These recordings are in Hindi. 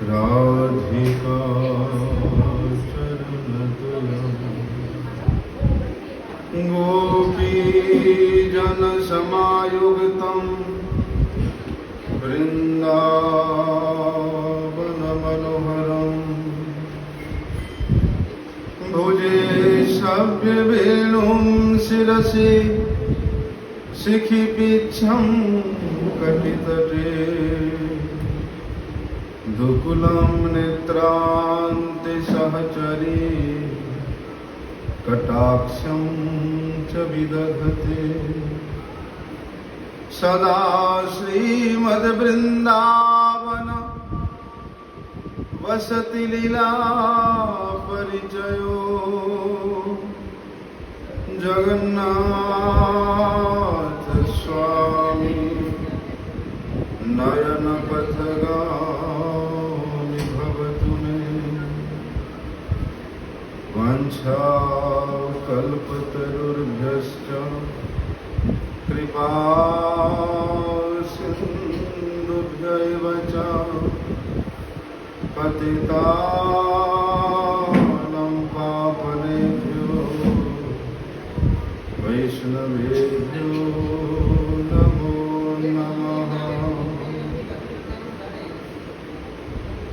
राधिका चरणतुल्यं गोपीजनसमायुक्तं वृन्दावनमनोहरं भुजे सव्यवेणुं शिरसि शिखिपीच्छं कटितटे दुकुलं नेत्रान्तिसहचरी कटाक्षं च विदधते सदा श्रीमद्वृन्दावन वसति लीला परिचयो जगन्नाथ स्वामी नयन पथगामी भवतु मे वाञ्छाकल्पतरुर्भ्यश्च कृपा सिन्धुभ्यैव च पतितानं पावनेभ्यो वैष्णवेभ्यो नमो नमः।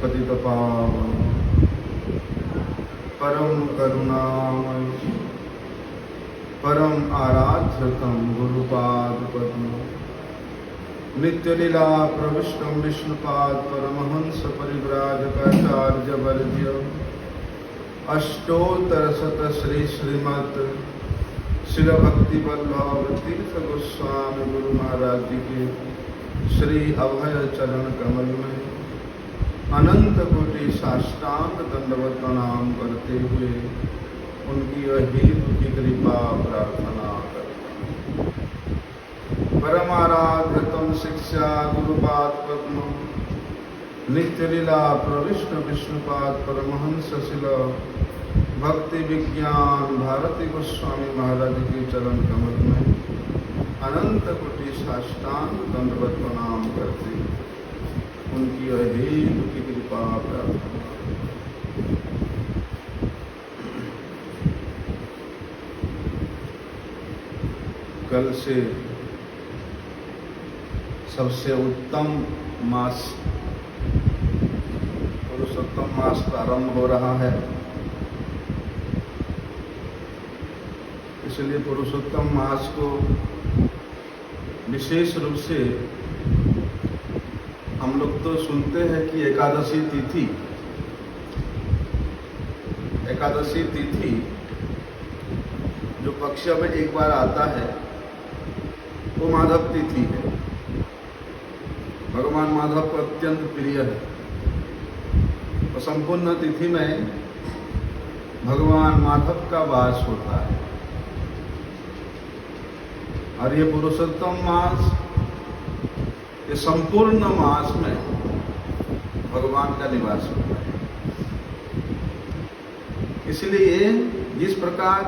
पतितपावन परम करुणामय परम आराध्यतम गुरुपाद पद्म नित्य लीला प्रविष्टम विष्णुपाद परमहंस परिव्राजकाचार्य वर्ज्य अष्टोत्तर शत श्री श्रीमत् शिल भक्ति वल्लभ तीर्थ गोस्वामी गुरु महाराज जी के श्री अभय चरण कमल में अनंत कोटि साष्टांग दंडवत प्रणाम करते हुए उनकी अहीत की कृपा प्रार्थना करते परमाराध्यतम शिक्षा गुरुपाद पद्म नित्य लीला प्रविष्ट विष्णुपाद परमहंस शिल भक्ति विज्ञान भारती गोस्वामी महाराज के चरण कमल में अनंत कोटि साष्टांग दंडवत प्रणाम करते उनकी अहीत की कृपा प्रार्थना। कल से सबसे उत्तम मास पुरुषोत्तम मास प्रारंभ हो रहा है, इसलिए पुरुषोत्तम मास को विशेष रूप से हम लोग तो सुनते हैं कि एकादशी तिथि जो पक्ष में एक बार आता है वो माधव तिथि है। भगवान माधव को अत्यंत प्रिय है और संपूर्ण तिथि में भगवान माधव का वास होता है और ये पुरुषोत्तम मास ये संपूर्ण मास में भगवान का निवास होता है। इसलिए जिस प्रकार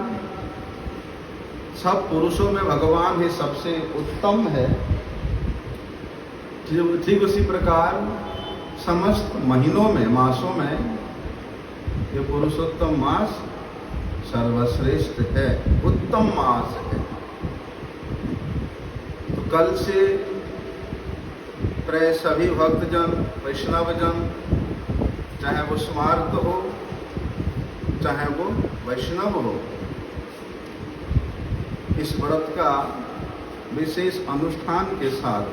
सब पुरुषों में भगवान ही सबसे उत्तम है, ठीक उसी प्रकार समस्त महीनों में मासों में ये पुरुषोत्तम मास सर्वश्रेष्ठ है, उत्तम मास है। तो कल से प्राय सभी भक्तजन वैष्णवजन चाहे वो स्मार्त हो चाहे वो वैष्णव हो इस व्रत का विशेष अनुष्ठान के साथ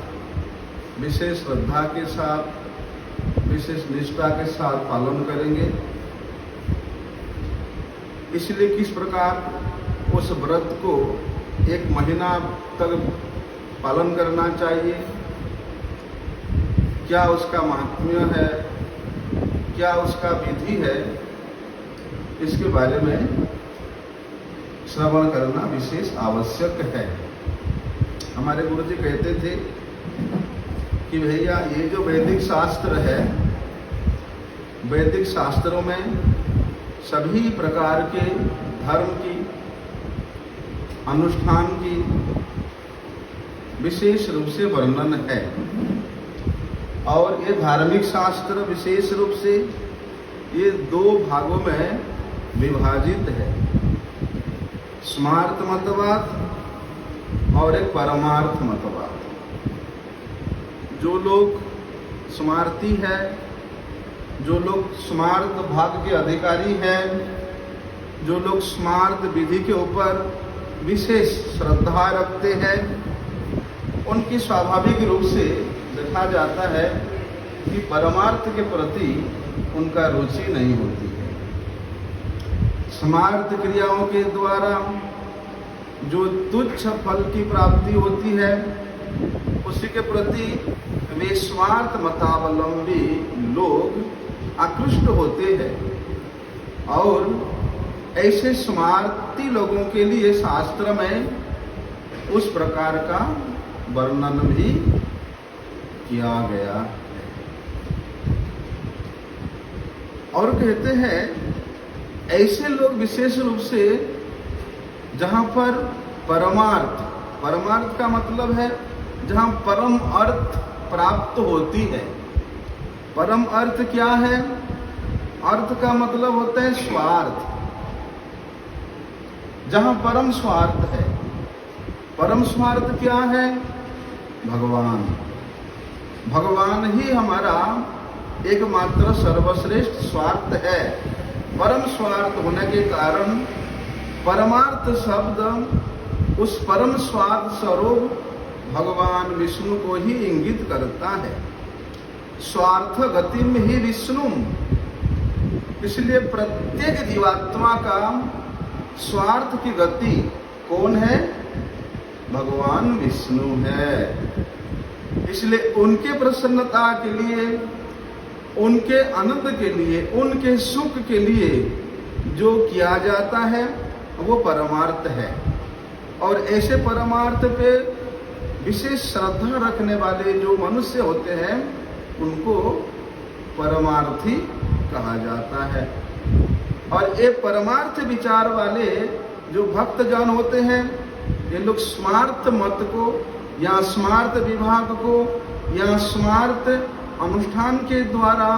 विशेष श्रद्धा के साथ विशेष निष्ठा के साथ पालन करेंगे। इसलिए किस प्रकार उस व्रत को एक महीना तक पालन करना चाहिए, क्या उसका महात्म्य है, क्या उसका विधि है, इसके बारे में श्रवण करना विशेष आवश्यक है। हमारे गुरुजी कहते थे कि भैया ये जो वैदिक शास्त्र है, वैदिक शास्त्रों में सभी प्रकार के धर्म की अनुष्ठान की विशेष रूप से वर्णन है। और ये धार्मिक शास्त्र विशेष रूप से ये दो भागों में विभाजित है, स्मार्त मतवाद और एक परमार्थ मतवाद। जो लोग स्मार्ती है, जो लोग स्मार्त भाग के अधिकारी हैं, जो लोग स्मार्त विधि के ऊपर विशेष श्रद्धा रखते हैं, उनकी स्वाभाविक रूप से देखा जाता है कि परमार्थ के प्रति उनका रुचि नहीं होती है। स्मार्त क्रियाओं के द्वारा जो तुच्छ फल की प्राप्ति होती है, उसी के प्रति वे स्वार्थ मतावलंबी लोग आकृष्ट होते हैं और ऐसे स्वार्थी लोगों के लिए शास्त्र में उस प्रकार का वर्णन भी किया गया है। और कहते हैं ऐसे लोग विशेष रूप से जहां पर परमार्थ का मतलब है जहां परम अर्थ प्राप्त होती है। परम अर्थ क्या है? अर्थ का मतलब होता है स्वार्थ। जहां परम स्वार्थ है, परम स्वार्थ क्या है? भगवान ही हमारा एकमात्र सर्वश्रेष्ठ स्वार्थ है। परम स्वार्थ होने के कारण परमार्थ शब्द उस परम स्वार्थ स्वरूप भगवान विष्णु को ही इंगित करता है। स्वार्थ गतिम ही विष्णु, इसलिए प्रत्येक जीवात्मा का स्वार्थ की गति कौन है? भगवान विष्णु है। इसलिए उनके प्रसन्नता के लिए, उनके आनंद के लिए, उनके सुख के लिए जो किया जाता है वो परमार्थ है। और ऐसे परमार्थ पे विशेष श्रद्धा रखने वाले जो मनुष्य होते हैं उनको परमार्थी कहा जाता है। और ये परमार्थ विचार वाले जो भक्तजन होते हैं, ये लोग स्मार्त मत को या स्मार्त विभाग को या स्मार्त अनुष्ठान के द्वारा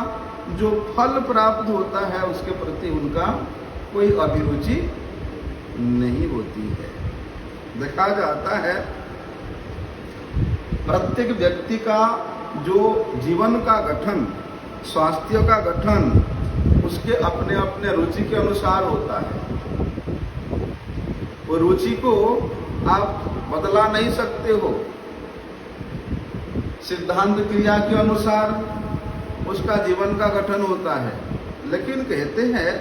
जो फल प्राप्त होता है उसके प्रति उनका कोई अभिरुचि नहीं होती है। देखा जाता है प्रत्येक व्यक्ति का जो जीवन का गठन, स्वास्थ्य का गठन उसके अपने अपने रुचि के अनुसार होता है। वो रुचि को आप बदला नहीं सकते हो। सिद्धांत क्रिया के अनुसार उसका जीवन का गठन होता है। लेकिन कहते हैं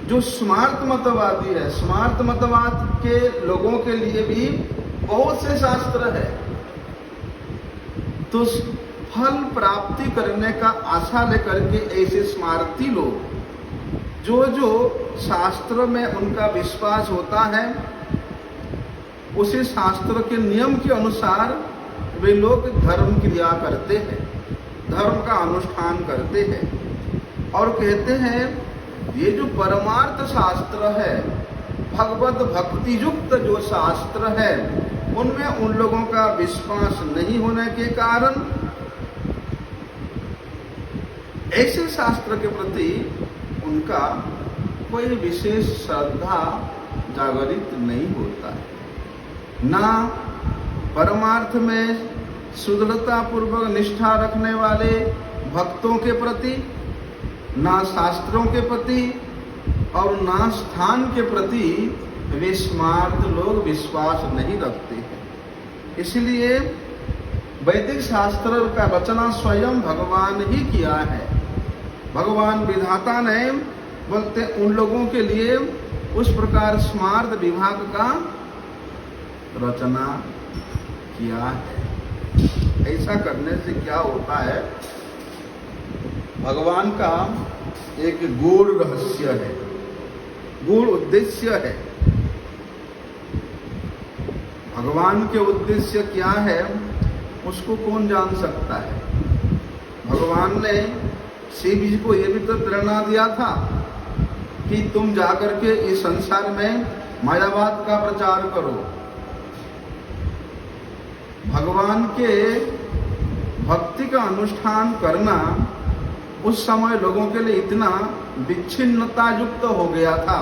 जो स्मार्त मतवादी है, स्मार्त मतवाद के लोगों के लिए भी बहुत से शास्त्र है। तो फल प्राप्ति करने का आशा लेकर के ऐसे स्मारती लोग जो शास्त्र में उनका विश्वास होता है, उसी शास्त्र के नियम के अनुसार वे लोग धर्म क्रिया करते हैं, धर्म का अनुष्ठान करते हैं। और कहते हैं ये जो परमार्थ शास्त्र है, भगवत भक्ति युक्त जो शास्त्र है, उनमें उन लोगों का विश्वास नहीं होने के कारण ऐसे शास्त्र के प्रति उनका कोई विशेष श्रद्धा जागरित नहीं होता है। ना परमार्थ में शुद्धता पूर्वक निष्ठा रखने वाले भक्तों के प्रति, ना शास्त्रों के प्रति और ना स्थान के प्रति वे स्मार्त लोग विश्वास नहीं रखते हैं। इसलिए वैदिक शास्त्र का रचना स्वयं भगवान ही किया है। भगवान विधाता ने बोलते उन लोगों के लिए उस प्रकार स्मार्त विभाग का रचना किया है। ऐसा करने से क्या होता है? भगवान का एक गूढ़ रहस्य है, गूढ़ उद्देश्य है। भगवान के उद्देश्य क्या है उसको कौन जान सकता है? भगवान ने शिव जी को यह भी तो प्रेरणा दिया था कि तुम जाकर के इस संसार में मायावाद का प्रचार करो। भगवान के भक्ति का अनुष्ठान करना उस समय लोगों के लिए इतना विच्छिन्नता युक्त हो गया था,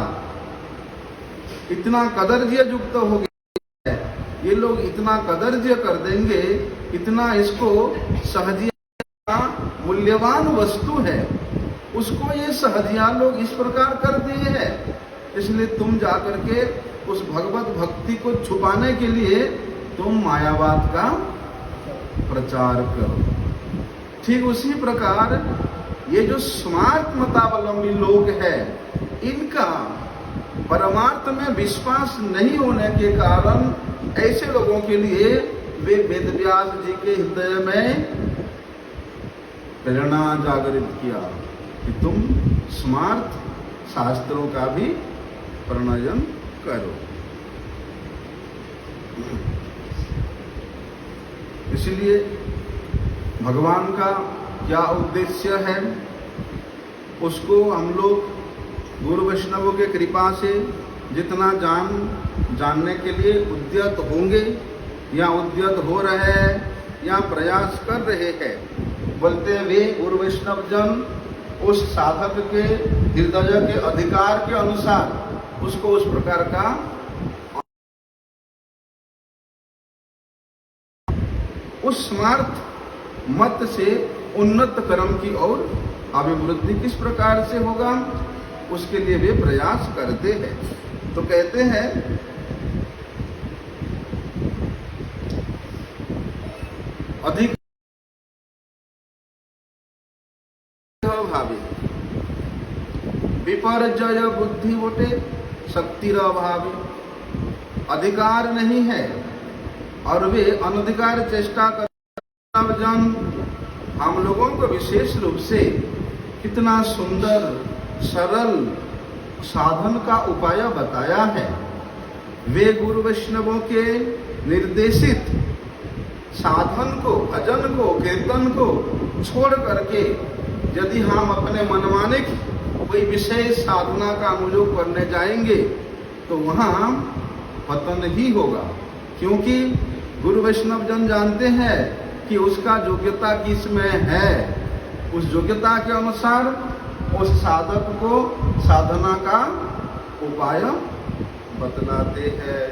इतना कदर्य युक्त हो गया है। ये लोग इतना कदर्य कर देंगे, इतना इसको सहजिया मूल्यवान वस्तु है, उसको ये सहजिया लोग इस प्रकार कर दिए हैं। इसलिए तुम जाकर के उस भगवत भक्ति को छुपाने के लिए तुम मायावाद का प्रचार करो। ठीक उसी प्रकार ये जो स्मार्त मतावलंबी लोग हैं, इनका परमार्थ में विश्वास नहीं होने के कारण ऐसे लोगों के लिए वे वेदव्यास जी के हृदय में प्रेरणा जागृत किया कि तुम स्मार्त शास्त्रों का भी प्रणयन करो। इसलिए भगवान का क्या उद्देश्य है, उसको हम लोग गुरु वैष्णवों के कृपा से जितना जानने के लिए उद्यत होंगे या उद्यत हो रहे हैं या प्रयास कर रहे हैं, बोलते हैं वे गुरु वैष्णव जन उस साधक के हृदय के अधिकार के अनुसार उसको उस प्रकार का उस स्मार्त मत से उन्नत कर्म की ओर अभिवृद्धि किस प्रकार से होगा, उसके लिए वे प्रयास करते हैं। तो कहते हैं अधिक भावी विपर्जय बुद्धि वोटे शक्तिर अभावी, अधिकार नहीं है और वे अनधिकार चेष्टा कर जन हम लोगों को विशेष रूप से कितना सुंदर सरल साधन का उपाय बताया है। वे गुरु वैष्णवों के निर्देशित साधन को, भजन को, कीर्तन को छोड़ करके यदि हम अपने मनमाने कोई विशेष साधना का अनुयोग करने जाएंगे तो वहाँ पतन ही होगा, क्योंकि गुरु वैष्णव जन जानते हैं कि उसका योग्यता किसमें है, उस योग्यता के अनुसार उस साधक को साधना का उपाय बतलाते हैं।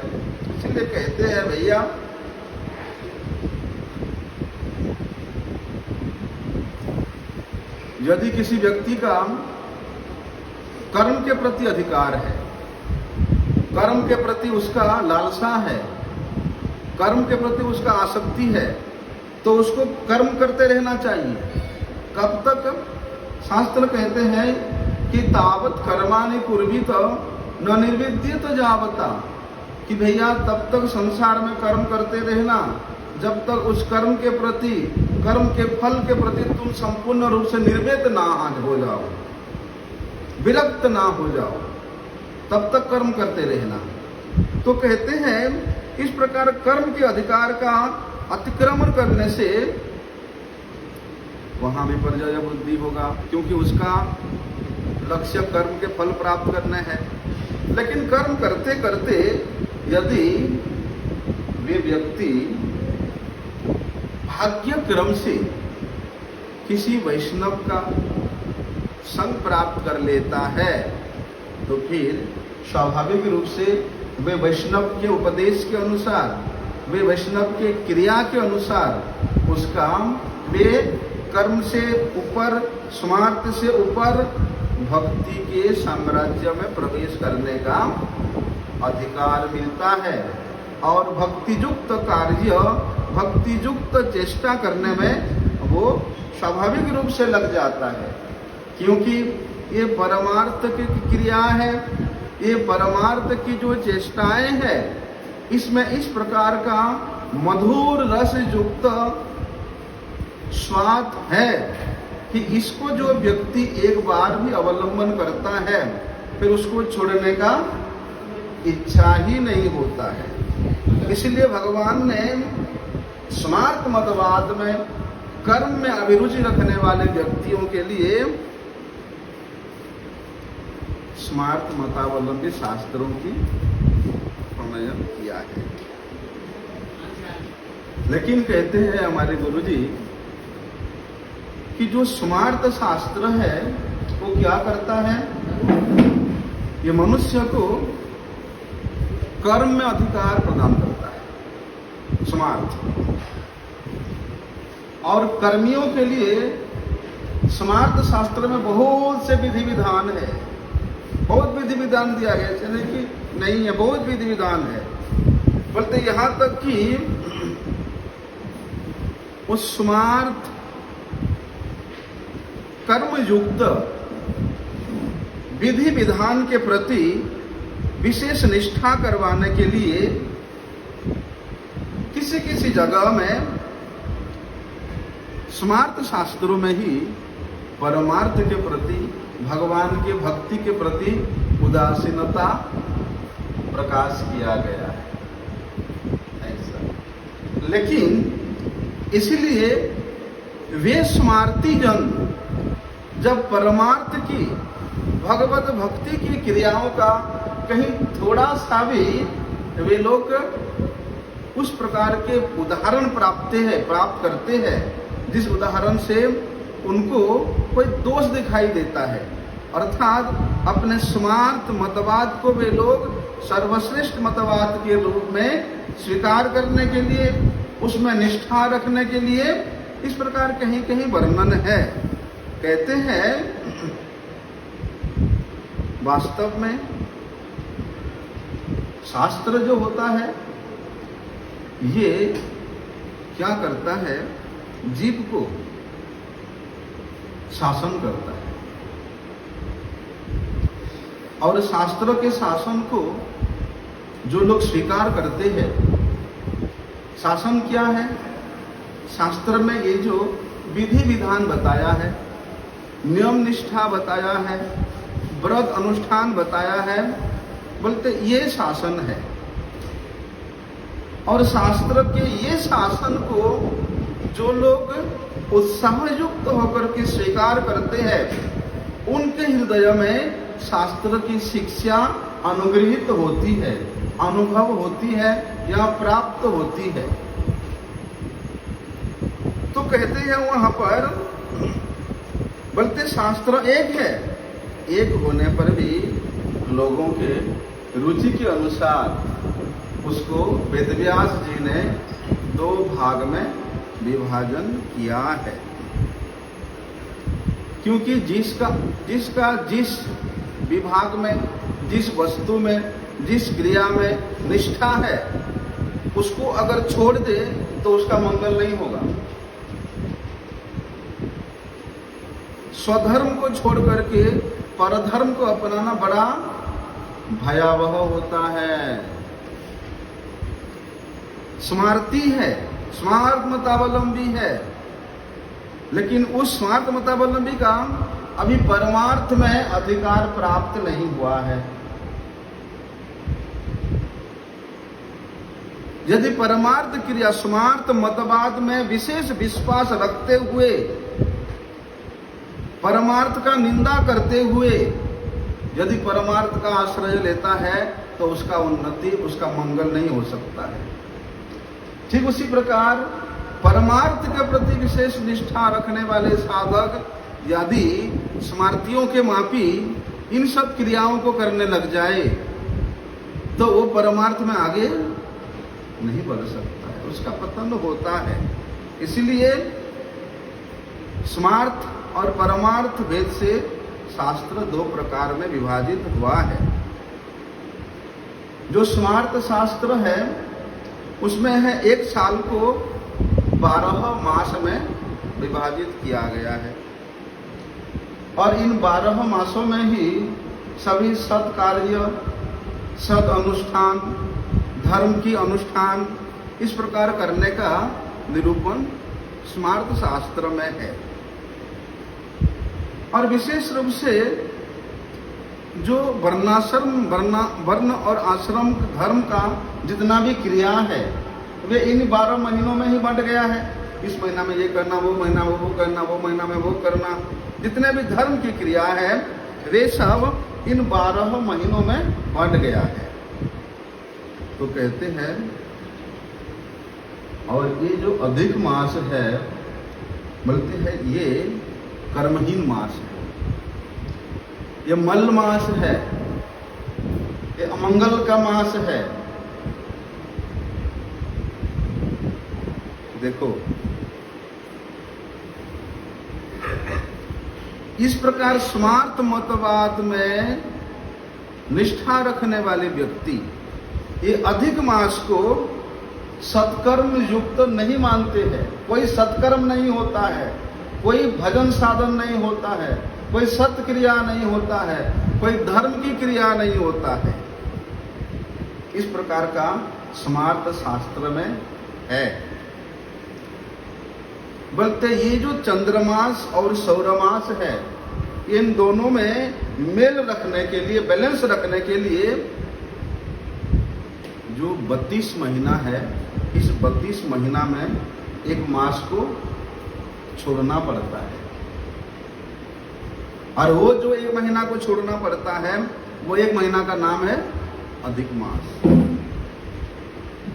इसलिए कहते हैं भैया यदि किसी व्यक्ति का कर्म के प्रति अधिकार है, कर्म के प्रति उसका लालसा है, कर्म के प्रति उसका आसक्ति है, तो उसको कर्म करते रहना चाहिए। कब तक? शास्त्र कहते हैं कि तावत कर्माणि कुर्वीत न निर्विद्यत जावता, कि भैया तब तक संसार में कर्म करते रहना जब तक उस कर्म के प्रति, कर्म के फल के प्रति तुम संपूर्ण रूप से निर्वेद ना हो जाओ, विरक्त ना हो जाओ, तब तक कर्म करते रहना। तो कहते हैं इस प्रकार कर्म के अधिकार का अतिक्रमण करने से वहां विपर्जय बुद्धि होगा, क्योंकि उसका लक्ष्य कर्म के फल प्राप्त करना है। लेकिन कर्म करते करते यदि वे व्यक्ति भाग्य क्रम से किसी वैष्णव का संग प्राप्त कर लेता है तो फिर स्वाभाविक रूप से वे वैष्णव के उपदेश के अनुसार, वे वैष्णव के क्रिया के अनुसार उसका वे कर्म से ऊपर, स्मार्त से ऊपर भक्ति के साम्राज्य में प्रवेश करने का अधिकार मिलता है और भक्तियुक्त कार्य, भक्तियुक्त चेष्टा करने में वो स्वाभाविक रूप से लग जाता है, क्योंकि ये परमार्थ की क्रिया है, ये परमार्थ की जो चेष्टाएं हैं, इसमें इस प्रकार का मधुर रस युक्त स्वाद है कि इसको जो व्यक्ति एक बार भी अवलंबन करता है फिर उसको छोड़ने का इच्छा ही नहीं होता है। इसलिए भगवान ने स्मार्त मतवाद में कर्म में अभिरुचि रखने वाले व्यक्तियों के लिए स्मार्त मतावलंबी शास्त्रों की प्रणयन किया है। लेकिन कहते हैं हमारे गुरुजी कि जो स्मार्त शास्त्र है वो क्या करता है, ये मनुष्य को कर्म में अधिकार प्रदान करता है स्मार्त। और कर्मियों के लिए स्मार्त शास्त्र में बहुत से विधि विधान है, बहुत विधि विधान दिया गया, ऐसे नहीं कि नहीं है, बहुत विधि विधान है। बोलते यहाँ तक कि उस स्मार्त कर्मयुक्त विधि विधान के प्रति विशेष निष्ठा करवाने के लिए किसी किसी जगह में स्मार्त शास्त्रों में ही परमार्थ के प्रति, भगवान के भक्ति के प्रति उदासीनता प्रकाश किया गया है ऐसा। लेकिन इसलिए वे स्मार्ती जन जब परमार्थ की, भगवत भक्ति की क्रियाओं का कहीं थोड़ा सा भी वे लोग उस प्रकार के उदाहरण प्राप्त करते हैं जिस उदाहरण से उनको कोई दोष दिखाई देता है, अर्थात अपने स्मार्त मतवाद को वे लोग सर्वश्रेष्ठ मतवाद के रूप में स्वीकार करने के लिए, उसमें निष्ठा रखने के लिए इस प्रकार कहीं कहीं वर्णन है। कहते हैं वास्तव में शास्त्र जो होता है ये क्या करता है, जीव को शासन करता है। और शास्त्र के शासन को जो लोग स्वीकार करते हैं, शासन क्या है, शास्त्र में ये जो विधि विधान बताया है, नियम निष्ठा बताया है, व्रत अनुष्ठान बताया है, बोलते ये शासन है। और शास्त्र के ये शासन को जो लोग उत्साहयुक्त होकर के स्वीकार करते हैं, उनके हृदय में शास्त्र की शिक्षा अनुग्रहित होती है, अनुभव होती है या प्राप्त होती है। तो कहते हैं वहां पर, बोलते शास्त्र एक है, एक होने पर भी लोगों के रुचि के अनुसार उसको वेदव्यास जी ने 2 भाग में विभाजन किया है। क्योंकि जिसका जिस विभाग में, जिस वस्तु में, जिस क्रिया में निष्ठा है, उसको अगर छोड़ दे तो उसका मंगल नहीं होगा। स्वधर्म को छोड़ करके परधर्म को अपनाना बड़ा भयावह होता है। स्मार्ती है, स्मार्त मतावलंबी है, लेकिन उस स्मार्त मतावलंबी का अभी परमार्थ में अधिकार प्राप्त नहीं हुआ है। यदि परमार्थ क्रिया स्मार्त मतवाद में विशेष विश्वास रखते हुए, परमार्थ का निंदा करते हुए यदि परमार्थ का आश्रय लेता है तो उसका उन्नति, उसका मंगल नहीं हो सकता है। ठीक उसी प्रकार परमार्थ के प्रति विशेष निष्ठा रखने वाले साधक यदि स्मार्तियों के मापी इन सब क्रियाओं को करने लग जाए तो वो परमार्थ में आगे नहीं बढ़ सकता है, उसका पतन होता है। इसलिए स्मार्थ और परमार्थ भेद से शास्त्र 2 प्रकार में विभाजित हुआ है। जो स्मार्त शास्त्र है उसमें है 1 साल को 12 मास में विभाजित किया गया है, और इन 12 मासों में ही सभी सत्कार्य, सद अनुष्ठान, धर्म की अनुष्ठान इस प्रकार करने का निरूपण स्मार्त शास्त्र में है। और विशेष रूप से जो वर्ण और आश्रम धर्म का जितना भी क्रिया है वे इन 12 महीनों में ही बंट गया है। इस महीना में ये करना, वो महीना वो करना, वो महीना में वो करना, जितने भी धर्म की क्रिया है वे सब इन 12 महीनों में बंट गया है। तो कहते हैं, और ये जो अधिक मास है बोलते हैं ये कर्महीन मास है, ये मल मास है, ये अमंगल का मास है। देखो, इस प्रकार स्मार्त मतवाद में निष्ठा रखने वाले व्यक्ति ये अधिक मास को सत्कर्म युक्त नहीं मानते हैं। कोई सत्कर्म नहीं होता है, कोई भजन साधन नहीं होता है, कोई सत्य क्रिया नहीं होता है, कोई धर्म की क्रिया नहीं होता है। इस प्रकार का स्मार्त शास्त्र में है। बोलते ये जो चंद्रमास और सौरमास है, इन दोनों में मेल रखने के लिए, बैलेंस रखने के लिए जो 32 महीना है, इस 32 महीना में एक मास को छोड़ना पड़ता है। और वो जो एक महीना को छोड़ना पड़ता है, वो एक महीना का नाम है अधिक मास,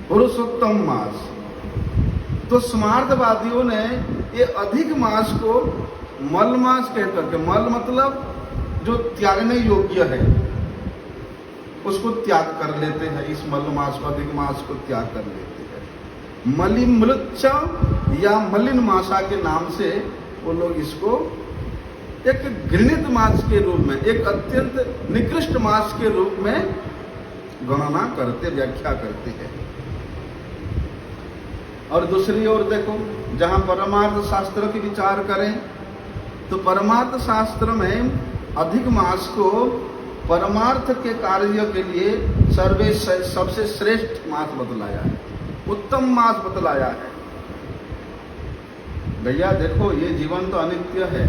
पुरुषोत्तम मास। तो स्मार्थवादियों ने ये अधिक मास को मल मास कहकर के, मल मतलब जो त्यागने योग्य है, उसको त्याग कर लेते हैं। इस मल मास को, अधिक मास को त्याग कर लेते हैं। मलिमृच्छ या मलिन मासा के नाम से वो लोग इसको एक घृणित मास के रूप में, एक अत्यंत निकृष्ट मास के रूप में गणना करते, व्याख्या करते हैं। और दूसरी ओर देखो, जहां परमार्थ शास्त्र की विचार करें तो परमार्थ शास्त्र में अधिक मास को परमार्थ के कार्य के लिए सबसे श्रेष्ठ मास बतलाया है, उत्तम मास बतलाया है। भैया देखो, ये जीवन तो अनित्य है।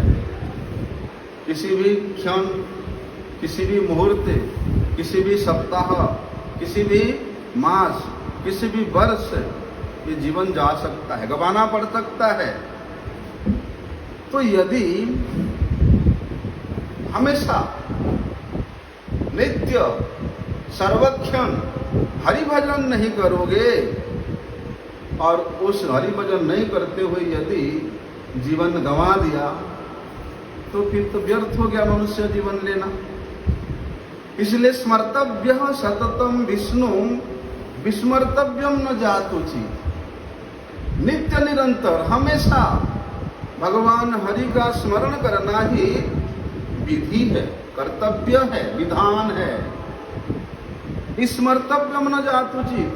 किसी भी क्षण, किसी भी मुहूर्त, किसी भी सप्ताह, किसी भी मास, किसी भी वर्ष ये जीवन जा सकता है, गंवाना पड़ सकता है। तो यदि हमेशा नित्य सर्वक्षण हरि भजन नहीं करोगे और उस हरि भजन नहीं करते हुए यदि जीवन गंवा दिया, तो फिर तो व्यर्थ हो गया मनुष्य जीवन लेना। इसलिए स्मर्तव्य सततम विष्णु विस्मर्तव्यम न जातुचित। नित्य निरंतर हमेशा भगवान हरि का स्मरण करना ही विधि है, कर्तव्य है, विधान है। स्मर्तव्यम न जातुचित,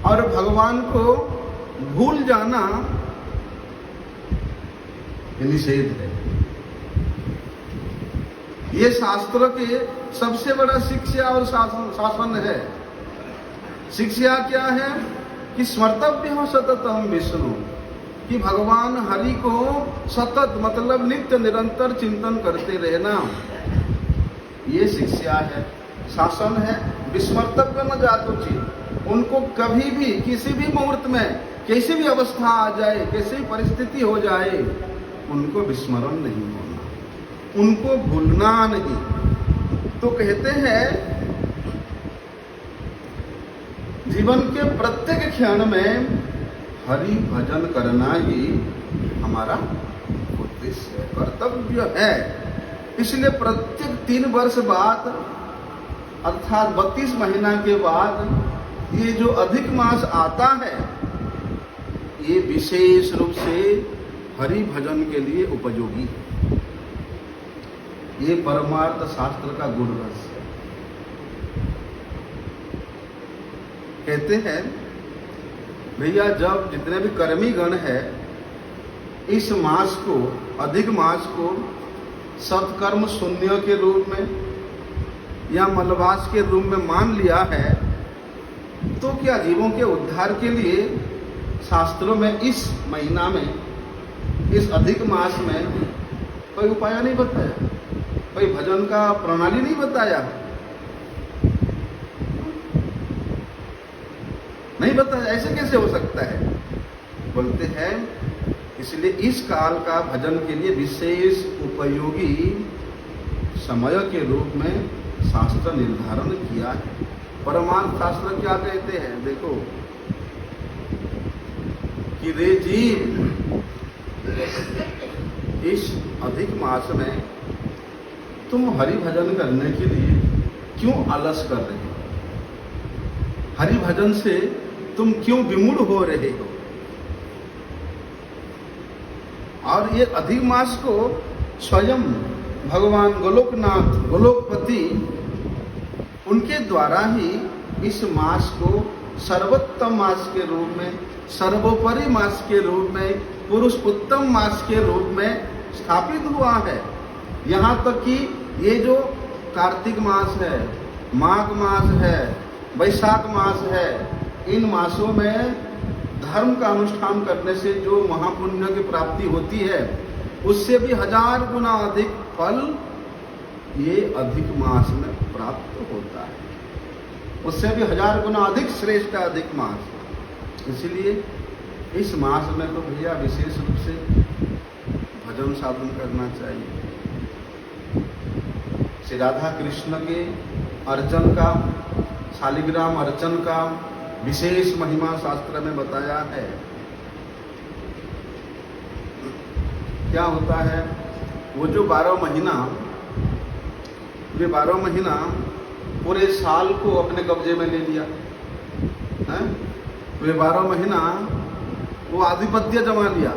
और भगवान को भूल जाना निषेध है। ये शास्त्र के सबसे बड़ा शिक्षा और शासन है। शिक्षा क्या है कि स्मर्तव्य हो सततम विष्णु, कि भगवान हरि को सतत मतलब नित्य निरंतर चिंतन करते रहना, ये शिक्षा है, शासन है। विस्मर्तव्य न जातुचित, उनको कभी भी किसी भी मुहूर्त में कैसी भी अवस्था आ जाए, कैसी भी परिस्थिति हो जाए, उनको विस्मरण नहीं होना, उनको भूलना नहीं। तो कहते हैं जीवन के प्रत्येक क्षण में हरि भजन करना ही हमारा उद्देश्य है, कर्तव्य है। इसलिए प्रत्येक 3 वर्ष बाद अर्थात 32 महीना के बाद ये जो अधिक मास आता है, ये विशेष रूप से हरि भजन के लिए उपयोगी है। ये परमार्थ शास्त्र का गुण रहस्य है। कहते हैं भैया, जब जितने भी कर्मी गण है इस मास को, अधिक मास को सत्कर्म शून्य के रूप में या मलवास के रूप में मान लिया है, तो क्या जीवों के उद्धार के लिए शास्त्रों में इस महीना में, इस अधिक मास में कोई उपाय नहीं बताया, कोई भजन का प्रणाली नहीं बताया, नहीं बताया। ऐसे कैसे हो सकता है? बोलते हैं इसलिए इस काल का भजन के लिए विशेष उपयोगी समय के रूप में शास्त्र निर्धारण किया है। परमार्थ शास्त्र क्या कहते हैं? देखो कि रे जीव, इस अधिक मास में तुम हरि भजन करने के लिए क्यों आलस कर रहे हो? हरि भजन से तुम क्यों विमूढ़ हो रहे हो? और ये अधिक मास को स्वयं भगवान गोलोकनाथ गोलोकपति उनके द्वारा ही इस मास को सर्वोत्तम मास के रूप में, सर्वोपरि मास के रूप में, पुरुष उत्तम मास के रूप में स्थापित हुआ है। यहाँ तक कि ये जो कार्तिक मास है, माघ मास है, वैशाख मास है, इन मासों में धर्म का अनुष्ठान करने से जो महापुण्य की प्राप्ति होती है उससे भी 1000 गुना अधिक फल ये अधिक मास में प्राप्त होता है। उससे भी 1000 गुना अधिक श्रेष्ठ अधिक मास। इसलिए इस मास में तो भैया विशेष रूप से भजन साधन करना चाहिए। श्री राधा कृष्ण के अर्चन का, शालिग्राम अर्चन का विशेष महिमा शास्त्र में बताया है। क्या होता है, वो जो 12 महीना, वे 12 महीना पूरे साल को अपने कब्जे में ले लिया है। वे 12 महीना वो आधिपत्य जमा लिया,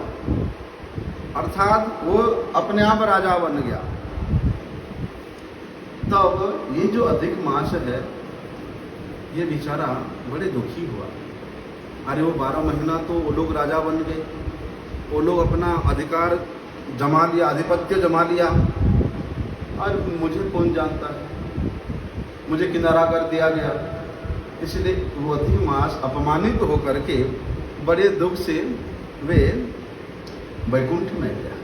अर्थात वो अपने आप राजा बन गया। तब ये जो अधिक मास है, ये बेचारा बड़े दुखी हुआ। अरे वो 12 महीना तो वो लोग राजा बन गए, वो लोग अपना अधिकार जमा लिया, आधिपत्य जमा लिया, और मुझे कौन जानता है, मुझे किनारा कर दिया गया। इसलिए वो अधिक मास अपमानित होकर के बड़े दुख से वे वैकुंठ में गया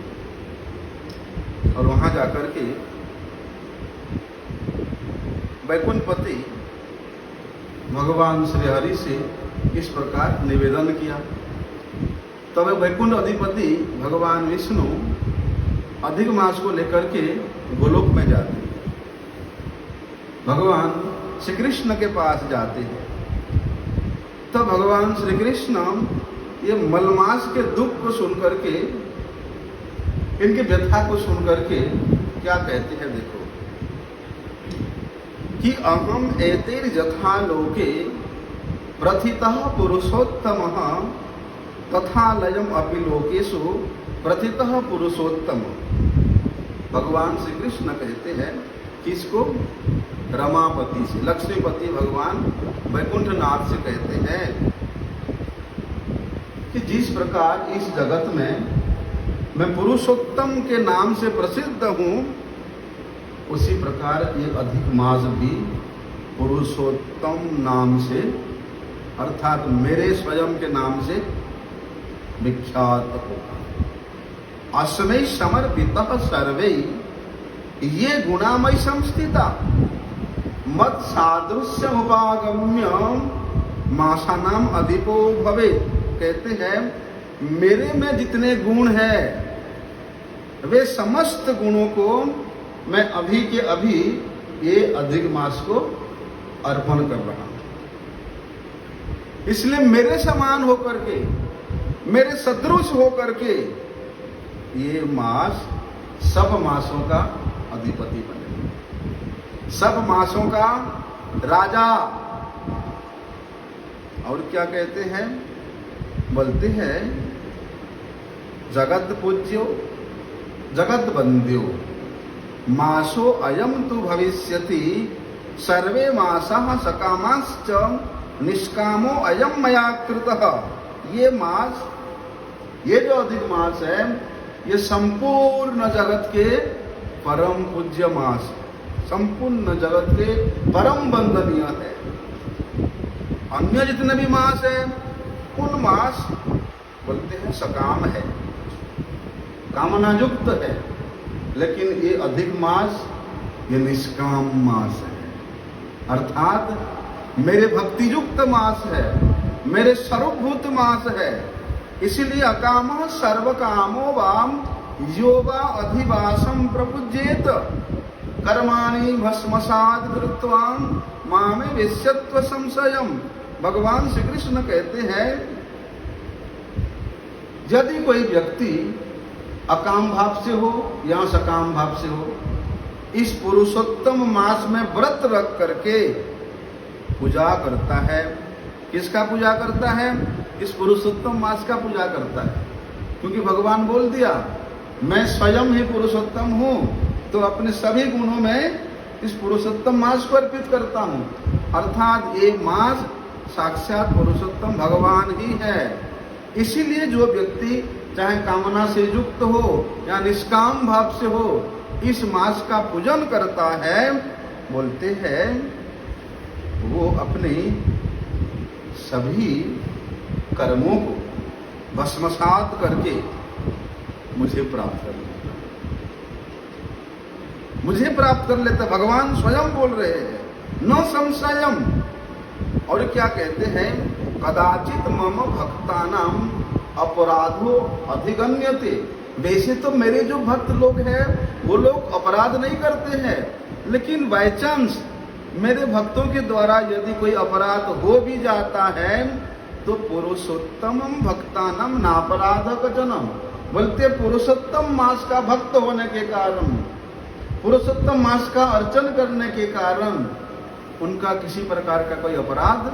और वहां जाकर के वैकुंठपति भगवान श्री हरि से इस प्रकार निवेदन किया। तब वैकुंठ अधिपति भगवान विष्णु अधिक मास को लेकर के गोलोक में जाते हैं, भगवान श्री कृष्ण के पास जाते हैं। तब भगवान श्री कृष्ण ये मलमास के दुख को सुनकर के, इनके व्यथा को सुनकर के क्या कहते हैं, देखो कि अहम एतेर यथा लोके प्रथितः पुरुषोत्तमः तथा लयम अपि लोकेषु प्रथितः पुरुषोत्तम। भगवान श्री कृष्ण कहते हैं किसको? रमापति से, लक्ष्मीपति भगवान वैकुंठनाथ से कहते हैं कि जिस प्रकार इस जगत में मैं पुरुषोत्तम के नाम से प्रसिद्ध हूँ, उसी प्रकार ये अधिक मास भी पुरुषोत्तम नाम से, अर्थात मेरे स्वयं के नाम से विख्यात होगा। अस्मै समर्पितः सर्वे ये गुणामय संस्थिता मत सादृश्य उपागम्य मासानाम अधिपो भवे। कहते हैं मेरे में जितने गुण हैं वे समस्त गुणों को मैं अभी के अभी ये अधिक मास को अर्पण कर रहा हूं। इसलिए मेरे समान होकर के, मेरे सदृश होकर के ये मास सब मासों का अधिपति बने, सब मासों का राजा। और क्या कहते हैं, बोलते हैं जगत पूज्यो जगत बंद्यो मासो अयम तु भविष्यति सर्वे मासः सकामाश्च निष्कामो अयम मया कृतः। ये मास, ये जो अधिक मास है, ये संपूर्ण जगत के परम पूज्य मास, संपूर्ण जगत के परम वंदनीय है। अन्य जितने भी मास है उन मास बोलते हैं सकाम है, कामना युक्त है, लेकिन ये अधिक मास ये निष्काम मास है, अर्थात मेरे भक्ति युक्त मास है, मेरे सर्वभूत मास है। इसीलिए अकामः सर्व कामो वाम यो वा अधिवासम प्रपुज्येत कर्माणि भस्मसात् कृत्वा मामे विश्यत्व संशयम। भगवान श्री कृष्ण कहते हैं यदि कोई व्यक्ति अकाम भाव से हो या सकाम भाव से हो, इस पुरुषोत्तम मास में व्रत रख करके पूजा करता है। किसका पूजा करता है? इस पुरुषोत्तम मास का पूजा करता है। क्योंकि भगवान बोल दिया मैं स्वयं ही पुरुषोत्तम हूँ, तो अपने सभी गुणों में इस पुरुषोत्तम मास को अर्पित करता हूँ। अर्थात ये मास साक्षात पुरुषोत्तम भगवान ही है। इसीलिए जो व्यक्ति चाहे कामना से युक्त हो या निष्काम भाव से हो, इस मास का पूजन करता है, बोलते हैं वो अपने सभी कर्मों को भस्मसात करके मुझे प्राप्त कर लेता, मुझे प्राप्त कर लेता। भगवान स्वयं बोल रहे हैं न संशयम। और क्या कहते हैं? कदाचित मम भक्तानाम अपराधो अधिगण्यते। वैसे तो मेरे जो भक्त लोग हैं वो लोग अपराध नहीं करते हैं, लेकिन बाय चांस मेरे भक्तों के द्वारा यदि कोई अपराध हो भी जाता है तो पुरुषोत्तम भक्तानम नापराधक जनम। बोलते पुरुषोत्तम मास का भक्त होने के कारण, पुरुषोत्तम मास का अर्चन करने के कारण उनका किसी प्रकार का कोई अपराध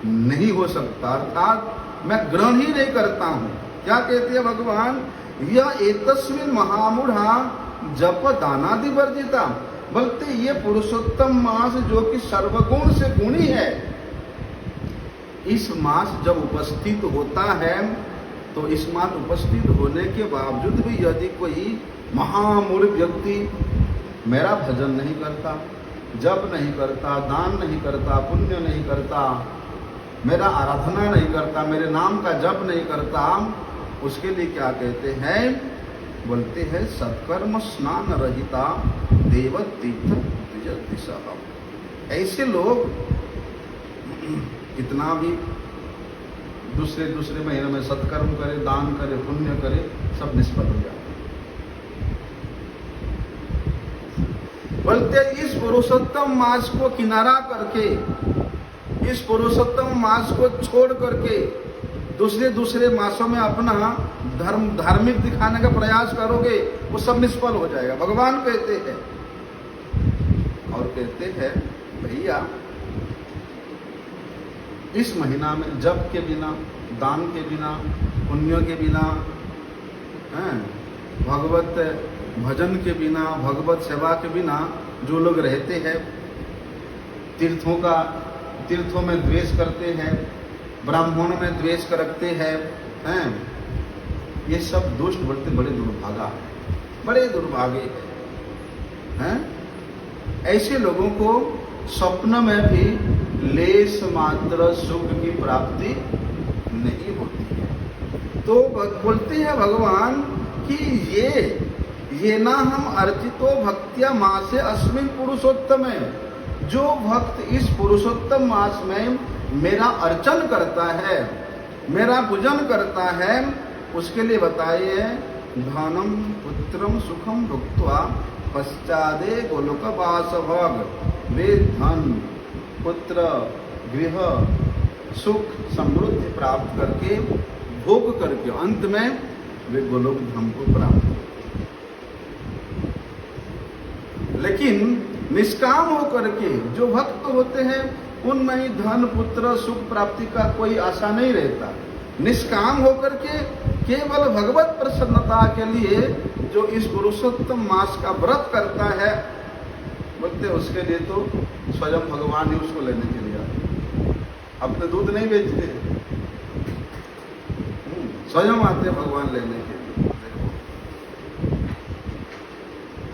नहीं हो सकता। अर्थात मैं ग्रहण ही नहीं करता हूं। क्या कहते हैं भगवान? यह एतस्मिन् महामूढ़ा जप दानादि वर्जिता। बोलते ये पुरुषोत्तम मास जो कि सर्वगुण से गुणी है, इस मास जब उपस्थित होता है तो इस मास उपस्थित होने के बावजूद भी यदि कोई महामूढ़ व्यक्ति मेरा भजन नहीं करता, जप नहीं करता, दान नहीं करता, पुण्य नहीं करता, मेरा आराधना नहीं करता, मेरे नाम का जप नहीं करता, उसके लिए क्या कहते हैं? बोलते हैं सत्कर्म स्नान रहिता देव तीर्थ द्विजदिशा। ऐसे लोग कितना भी दूसरे महीने में सत्कर्म करे, दान करे, पुण्य करे, सब निष्फल हो जाते। बोलते इस पुरुषोत्तम मास को किनारा करके, इस पुरुषोत्तम मास को छोड़ करके दूसरे मासों में अपना धार्मिक दिखाने का प्रयास करोगे, वो सब निष्फल हो जाएगा। भगवान कहते हैं। और कहते हैं भैया इस महीना में जप के बिना, दान के बिना, पुण्य के बिना, भगवत भजन के बिना, भगवत सेवा के बिना जो लोग रहते हैं, तीर्थों में द्वेष करते हैं, ब्राह्मणों में द्वेष रखते हैं, ये सब दुष्ट बोलते बड़े दुर्भागा है, बड़े दुर्भागे हैं। ऐसे लोगों को स्वप्न में भी लेश मात्र सुख की प्राप्ति नहीं होती है। तो बोलते हैं भगवान कि ये ना हम अर्चितो भक्त्या मासे अस्मिन् पुरुषोत्तम है। जो भक्त इस पुरुषोत्तम मास में मेरा अर्चन करता है, मेरा पूजन करता है, उसके लिए बताइए धनम पुत्रम सुखम भुक्त्वा पश्चादे गोलोकवास भग। वे धन, पुत्र, गृह, सुख, समृद्धि प्राप्त करके, भोग करके अंत में वे गोलोक धाम को प्राप्त करते। लेकिन निष्काम होकर के जो भक्त होते हैं उनमें ही धन, पुत्र, सुख प्राप्ति का कोई आशा नहीं रहता। निष्काम होकर के केवल भगवत प्रसन्नता के लिए जो इस पुरुषोत्तम मास का व्रत करता है, बोलते उसके लिए तो स्वयं भगवान ही उसको लेने के लिए आते। अपने दूध नहीं बेचते, स्वयं आते भगवान लेने के लिए।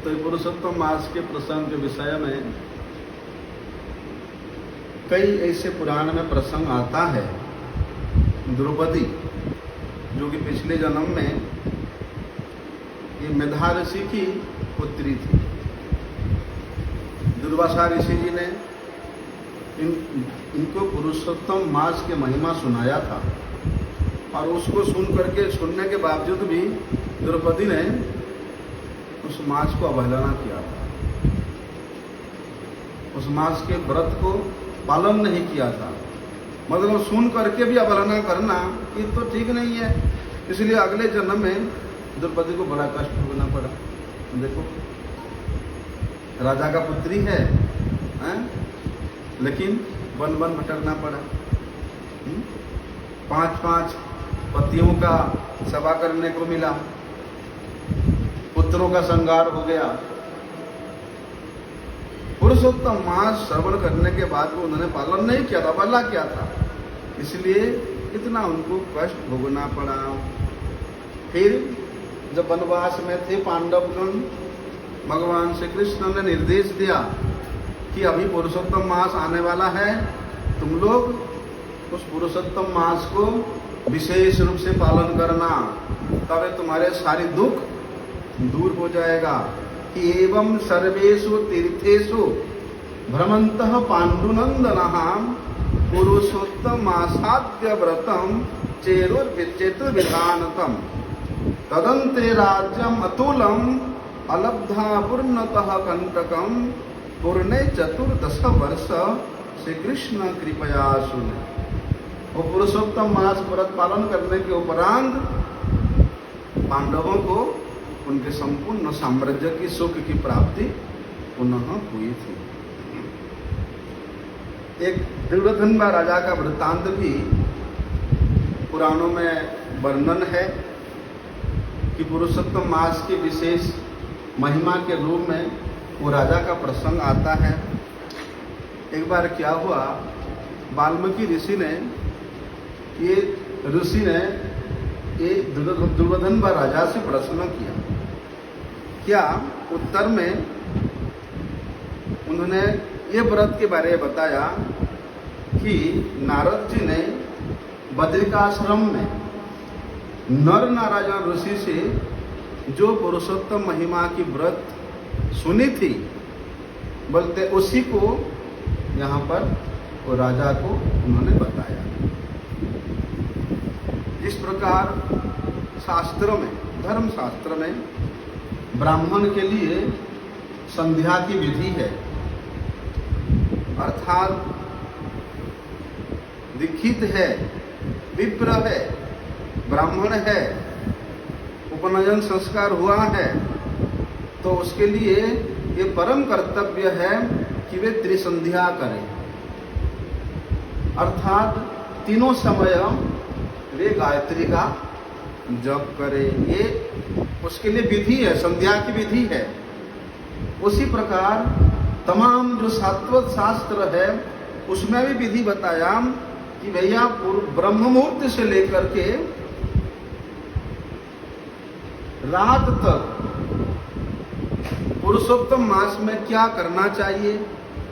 तो पुरुषोत्तम मास के प्रसंग के विषय में कई ऐसे पुराण में प्रसंग आता है। द्रौपदी जो कि पिछले जन्म में ये मेधा ऋषि की पुत्री थी। दुर्वासा ऋषि जी ने इनको पुरुषोत्तम मास के महिमा सुनाया था, और उसको सुनने के बावजूद भी द्रौपदी ने उस मास को अवहेलना किया था, उस मास के व्रत को पालन नहीं किया था। मतलब सुन करके भी अवहेलना करना ये तो ठीक नहीं है। इसलिए अगले जन्म में द्रौपदी को बड़ा कष्ट भोगना पड़ा। देखो, राजा का पुत्री है, लेकिन वन वन भटकना पड़ा। 5 पतियों का सेवा करने को मिला, पुत्रों का संहार हो गया। पुरुषोत्तम मास श्रवण करने के बाद भी उन्होंने पालन नहीं किया था, अवहेला किया था, इसलिए इतना उनको कष्ट भोगना पड़ा। फिर जब वनवास में थे पांडवगण, भगवान श्री कृष्ण ने निर्देश दिया कि अभी पुरुषोत्तम मास आने वाला है, तुम लोग उस पुरुषोत्तम मास को विशेष रूप से पालन करना, तब तुम्हारे सारे दुख दूर हो जाएगा। कि एवं सर्वेषु तीर्थेषु भ्रमन्तः पांडुनंदनः पुरुषोत्तम मासाद्य व्रतम चेतुर्विधानतम तदंते राज्यम अतुलम अलब्धा पूर्णतः कंटकम पूर्णे 14 वर्ष श्री कृष्ण कृपया सुने। वो पुरुषोत्तम मास व्रत पालन करने के उपरांत पांडवों को उनके संपूर्ण साम्राज्य की सुख की प्राप्ति पुनः हुई थी। एक दुर्योधन राजा का वृत्तांत भी पुराणों में वर्णन है कि पुरुषोत्तम मास की विशेष महिमा के रूप में वो राजा का प्रसंग आता है। एक बार क्या हुआ, वाल्मीकि ऋषि ने ये दुर्योधन राजा से प्रश्न किया। क्या उत्तर में उन्होंने ये व्रत के बारे में बताया कि नारद जी ने बद्रिकाश्रम में नर नारायण ऋषि से जो पुरुषोत्तम महिमा की व्रत सुनी थी, बोलते उसी को यहाँ पर वो राजा को उन्होंने बताया। जिस प्रकार शास्त्रों में, धर्म शास्त्र में ब्राह्मण के लिए संध्या की विधि है, अर्थात दीक्षित है, विप्र है, ब्राह्मण है, उपनयन संस्कार हुआ है, तो उसके लिए ये परम कर्तव्य है कि वे त्रिसंध्या करें, अर्थात तीनों समय वे गायत्री का जप करें। ये उसके लिए विधि है, संध्या की विधि है। उसी प्रकार तमाम जो सात्वत शास्त्र है उसमें भी विधि बताया कि भैया ब्रह्म मुहूर्त से लेकर के रात तक पुरुषोत्तम मास में क्या करना चाहिए,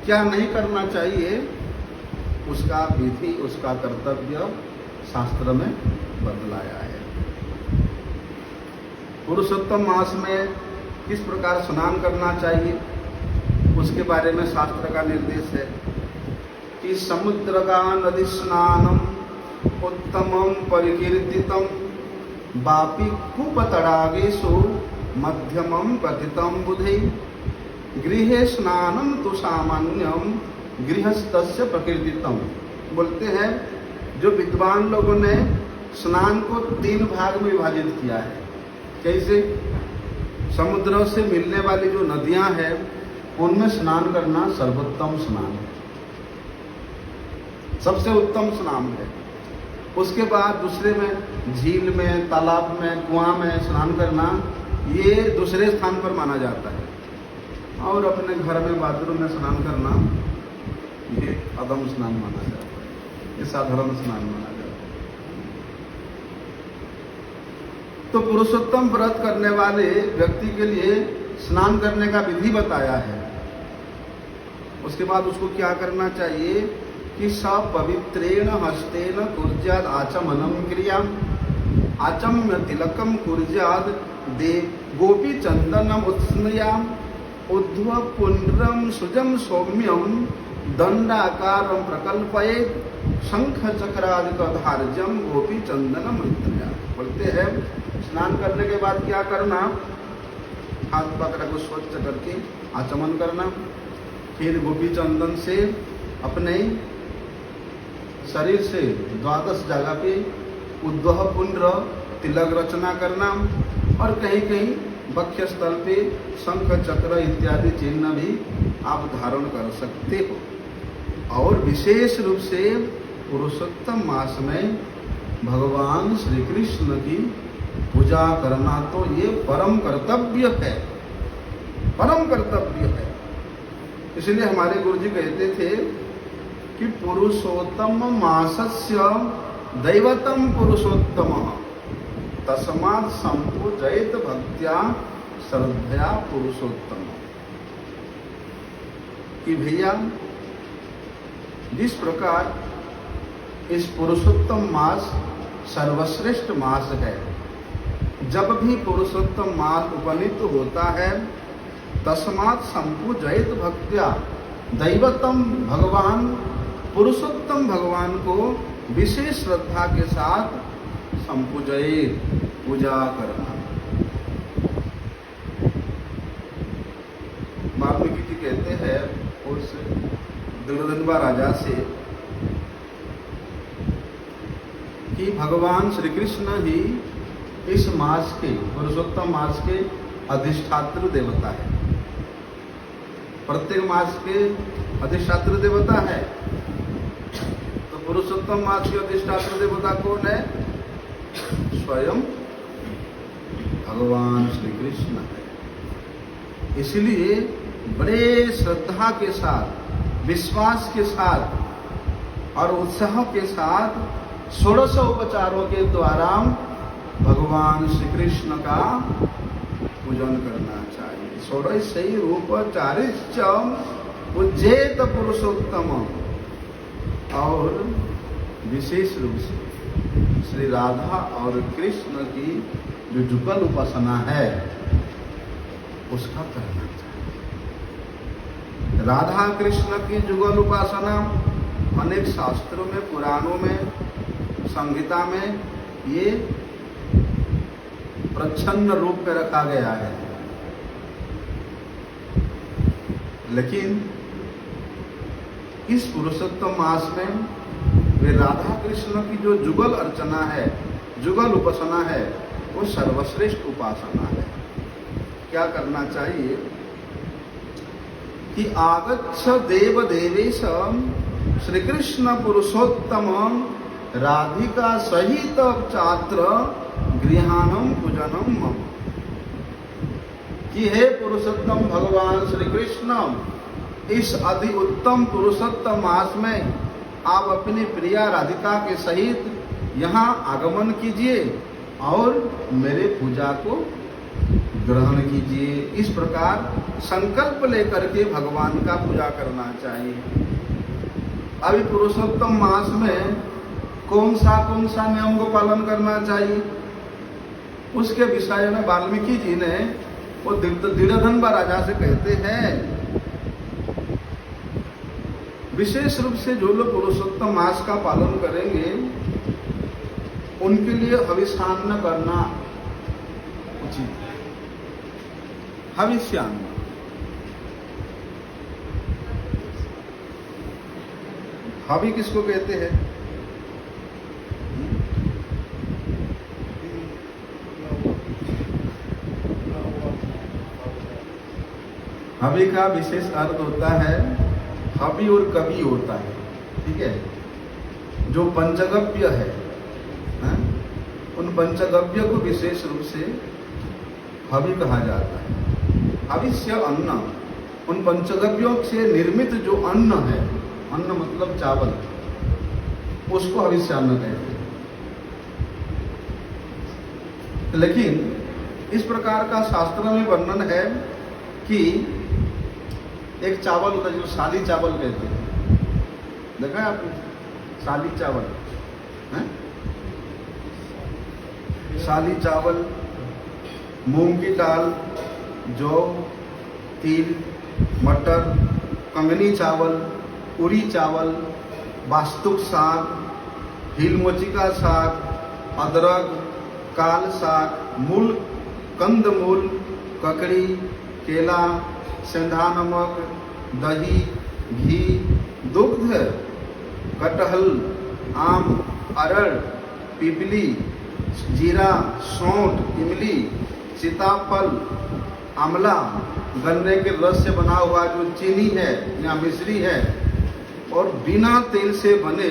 क्या नहीं करना चाहिए, उसका विधि, उसका कर्तव्य शास्त्र में बतलाया है। पुरुषोत्तम मास में किस प्रकार स्नान करना चाहिए, उसके बारे में शास्त्र का निर्देश है कि समुद्र का नदी स्नानम उत्तमम परिकीर्तितम वापि कूपतडागेषु मध्यमम कथितम बुधे गृहे स्नानम तो सामान्यम गृहस्थस्य प्रकीर्तितम। बोलते हैं जो विद्वान लोगों ने स्नान को 3 भाग में विभाजित किया है। कैसे? समुद्र से मिलने वाली जो नदियां हैं उनमें स्नान करना सर्वोत्तम स्नान है, सबसे उत्तम स्नान है। उसके बाद दूसरे में झील में, तालाब में, कुआं में स्नान करना ये दूसरे स्थान पर माना जाता है, और अपने घर में बाथरूम में स्नान करना ये अदम स्नान माना जाता है, ये साधारण स्नान माना जाता है। तो पुरुषोत्तम व्रत करने वाले व्यक्ति के लिए स्नान करने का विधि बताया है। उसके बाद उसको क्या करना चाहिए कि सब पवित्रेण हस्तेन कुर्याद आचमनम क्रिया आचम्य तिलकम कुर्याद देव गोपी चंदनम उत्स्नयाम उद्धव पुंड्रम सुजम सौम्यम दंडाकारम प्रकल्पयेत शंख चक्रादिक धार्यम गोपी चंदनम उत्तया। बोलते हैं स्नान करने के बाद क्या करना, हाथ पकड़ को स्वच्छ करके आचमन करना, फिर गोपी चंदन से अपने शरीर से 12 जगह पे उद्धव पुंड्र तिलक रचना करना, और कहीं कहीं वक्ष स्थल पे शंख चक्र इत्यादि चिन्ह भी आप धारण कर सकते हो। और विशेष रूप से पुरुषोत्तम मास में भगवान श्री कृष्ण की पूजा करना तो ये परम कर्तव्य है, परम कर्तव्य है। इसलिए हमारे गुरु जी कहते थे कि पुरुषोत्तम मासस्य दैवतम पुरुषोत्तम तस्मात् संपूजयेत भक्त्या श्रद्धया पुरुषोत्तम। कि भैया जिस प्रकार इस पुरुषोत्तम मास सर्वश्रेष्ठ मास है, जब भी पुरुषोत्तम मास उपनीत होता है तस्मात् संपूजयेत भक्त्या, दैवतम भगवान पुरुषोत्तम भगवान को विशेष श्रद्धा के साथ संपूजयेत, पूजा करना। वाल्मीकि जी कहते हैं उस दृढ़धन्वा राजा से कि भगवान श्री कृष्ण ही इस मास के, पुरुषोत्तम मास के अधिष्ठात्र देवता है। प्रत्येक मास के अधिष्ठात्र देवता है, तो पुरुषोत्तम मास के अधिष्ठात्र देवता कौन है? स्वयं भगवान श्री कृष्ण है। इसलिए बड़े श्रद्धा के साथ, विश्वास के साथ और उत्साह के साथ 16 उपचारों के द्वारा भगवान श्री कृष्ण का पूजन करना चाहिए। 16 रूपचारिश्च पूज्येत पुरुषोत्तम। और विशेष रूप से श्री राधा और कृष्ण की जो जुगल उपासना है उसका करना चाहिए। राधा कृष्ण की जुगल उपासना अनेक शास्त्रों में, पुराणों में, संहिता में ये प्रच्छन्न रूप में रखा गया है। लेकिन इस पुरुषोत्तम मास में वे राधा कृष्ण की जो जुगल अर्चना है, जुगल उपासना है, वो सर्वश्रेष्ठ उपासना है। क्या करना चाहिए कि आगच्छ देव देवेश श्री कृष्ण पुरुषोत्तम राधिका सहित चात्र गृहानम पूजनम मम। कि हे पुरुषोत्तम भगवान श्री कृष्ण, इस अति उत्तम पुरुषोत्तम मास में आप अपनी प्रिया राधिका के सहित यहाँ आगमन कीजिए और मेरे पूजा को ग्रहण कीजिए। इस प्रकार संकल्प लेकर के भगवान का पूजा करना चाहिए। अभी पुरुषोत्तम मास में कौन सा नियम को पालन करना चाहिए, उसके विषय में वाल्मीकि जी ने वो दृढ़धन्वा राजा से कहते हैं, विशेष रूप से जो लोग पुरुषोत्तम मास का पालन करेंगे उनके लिए हविष्यान्न करना उचित है। हविष्यान्न, हवि किसको कहते हैं? हवि का विशेष अर्थ होता है, हवि और कवि होता है, ठीक है। जो पंचगव्य है, उन पंचगव्य को विशेष रूप से हवि कहा जाता है। हविष्य अन्न, उन पंचगव्यों से निर्मित जो अन्न है, अन्न मतलब चावल, उसको हविष्यान्न कहते हैं। लेकिन इस प्रकार का शास्त्र में वर्णन है कि एक चावल होता है जो साली चावल कहते हैं, देखा है आपने? साली चावल है? साली चावल, मूंग की दाल, जौ, तिल, मटर, कंगनी चावल, उड़ी चावल, वास्तुक साग, हिलमोचिका साग, अदरक, काल साग, मूल, कंदमूल, ककड़ी, केला, सेंधा नमक, दही, घी, दुग्ध, कटहल, आम, अरड़, पिपली, जीरा, सौंठ, इमली, सीताफल, आंवला, गन्ने के रस से बना हुआ जो चीनी है या मिश्री है, और बिना तेल से बने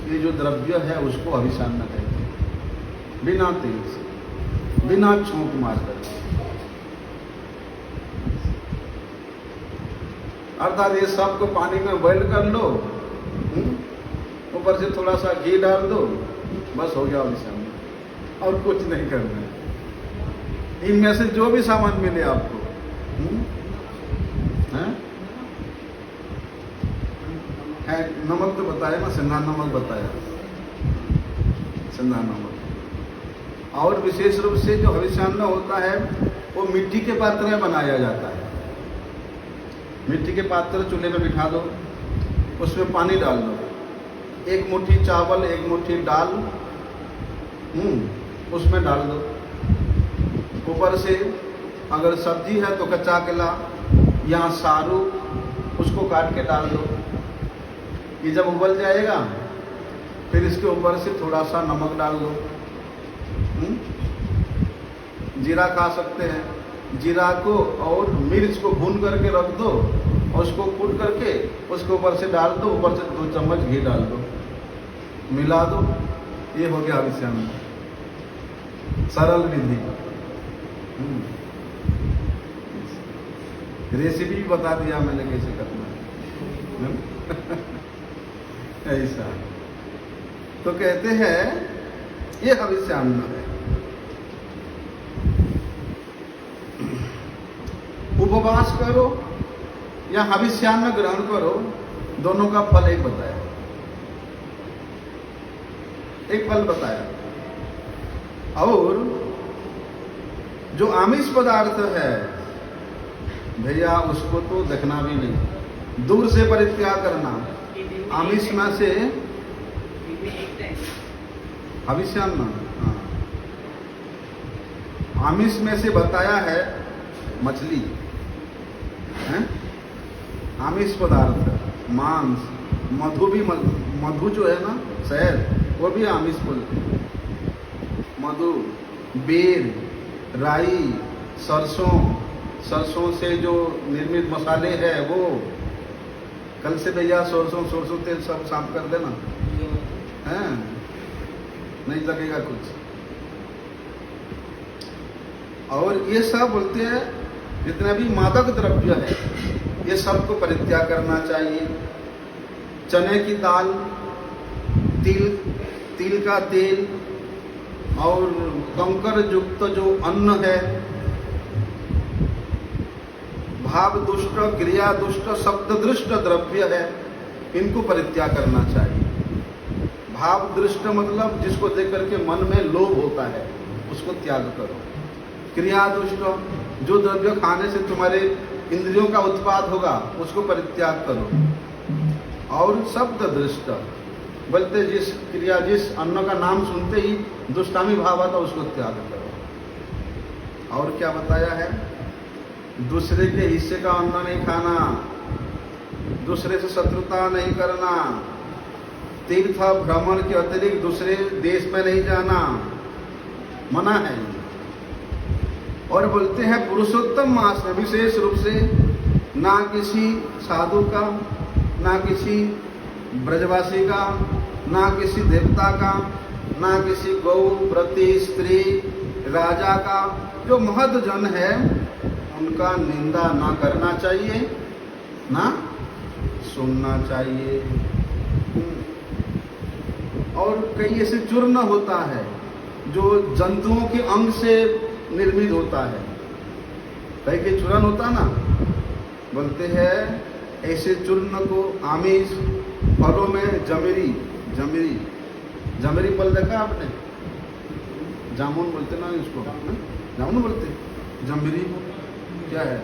ये जो द्रव्य है उसको अभिसान्न कहते हैं। बिना तेल से, बिना छोंक मार कर, अर्थात ये सबको पानी में बॉइल कर लो, ऊपर से थोड़ा सा घी डाल दो, बस हो गया अभिसान्न, और कुछ नहीं करना है। इनमें से जो भी सामान मिले आपको, है नमक तो बताया ना, सिंधा नमक बताया, सिंधा नमक। और विशेष रूप से जो अभिसान्न होता है वो मिट्टी के पात्र में बनाया जाता है। मिट्टी के पात्र चूल्हे में बिठा दो, उसमें पानी डाल दो, एक मुट्ठी चावल, एक मुट्ठी दाल उसमें डाल दो, ऊपर से अगर सब्जी है तो कच्चा केला या सारू उसको काट के डाल दो। ये जब उबल जाएगा फिर इसके ऊपर से थोड़ा सा नमक डाल दो। जीरा खा सकते हैं, जीरा को और मिर्च को भून करके रख दो और उसको कूट करके उसके ऊपर से डाल दो, ऊपर से 2 चम्मच घी डाल दो, मिला दो, ये हो गया अभिसान्न। सरल विधि। रेसिपी भी बता दिया मैंने कैसे करना है। ऐसा तो कहते हैं ये अभिसान्न है। उपवास करो या अभिसान्न ग्रहण करो, दोनों का फल एक बताया, एक फल बताया। और जो आमिष पदार्थ है भैया उसको तो देखना भी नहीं, दूर से परित्याग करना। आमिष में से अभिसान्न, आमिष में से बताया है मछली, है आमिष पदार्थ, मांस, मधु भी, मधु जो है ना शहद, वो भी आमिष बोलते हैं। मधु, बेर, राई, सरसों से जो निर्मित मसाले हैं वो। कल से भैया सरसों तेल सब साफ कर देना, हैं नहीं लगेगा कुछ। और ये सब बोलते हैं जितने भी मादक द्रव्य है ये सबको परित्याग करना चाहिए। चने की दाल, तिल का तेल और कंकर युक्त जो अन्न है, भाव दुष्ट, क्रिया दुष्ट, शब्द दृष्ट द्रव्य है, इनको परित्याग करना चाहिए। भाव दृष्ट मतलब जिसको देख करके मन में लोभ होता है उसको त्याग करो। क्रिया दुष्ट, जो द्रव्य खाने से तुम्हारे इंद्रियों का उत्पाद होगा उसको परित्याग करो। और शब्द दृष्ट बोलते जिस क्रिया, जिस अन्न का नाम सुनते ही दुष्टामी भाव आता उसको त्याग करो। और क्या बताया है? दूसरे के हिस्से का अन्न नहीं खाना, दूसरे से शत्रुता नहीं करना, तीर्थ भ्रमण के अतिरिक्त दूसरे देश में नहीं जाना, मना है। और बोलते हैं पुरुषोत्तम मास में विशेष रूप से ना किसी साधु का, ना किसी ब्रजवासी का, ना किसी देवता का, ना किसी गौ, प्रति, स्त्री, राजा का, जो महद जन है उनका निंदा ना करना चाहिए, ना सुनना चाहिए। और कई ऐसे चूर्ण होता है जो जंतुओं के अंग से निर्मित होता है, कई के चूर्ण होता ना, बोलते हैं ऐसे चूर्ण को आमिष फलों में जमीरी फल देखा आपने? जामुन बोलते ना इसको, जामुन बोलते, जमीरी क्या है?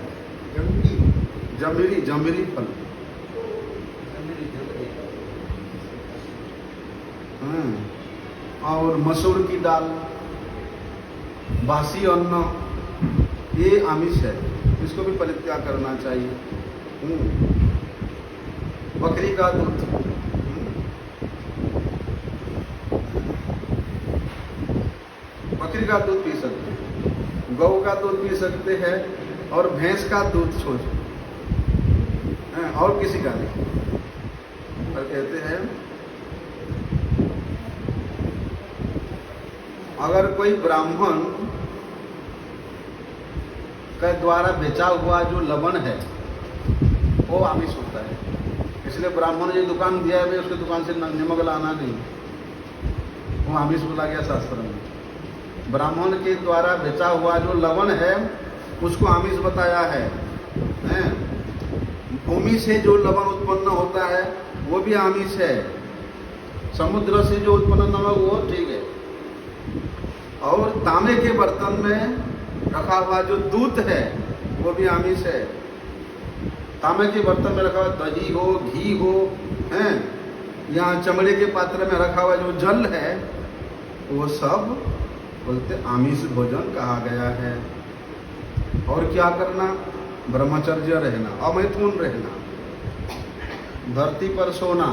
जमीरी फल। और मसूर की दाल, बासी अन्न, ये आमिष है, इसको भी परित्याग करना चाहिए। बकरी का दूध, बकरी का दूध पी सकते हैं, गौ का दूध पी सकते हैं और भैंस का दूध छोड़, और किसी का नहीं। और कहते हैं अगर कोई ब्राह्मण के द्वारा बेचा हुआ जो लवण है वो आमिष होता है। इसलिए ब्राह्मण ने जो दुकान दिया है उसकी दुकान से नमक लाना नहीं, वो आमिष बोला गया शास्त्र में। ब्राह्मण के द्वारा बेचा हुआ जो लवण है उसको आमिष बताया है। भूमि से जो लवण उत्पन्न होता है वो भी आमिष है। समुद्र से जो उत्पन्न नमक वो ठीक है। और तांबे के बर्तन में रखा हुआ जो दूध है वो भी आमिष है। तांबे के बर्तन में रखा हुआ दही हो, घी हो, यहाँ चमड़े के पात्र में रखा हुआ जो जल है वो सब बोलते आमिष भोजन कहा गया है। और क्या करना? ब्रह्मचर्य रहना, अमैथुन रहना, धरती पर सोना,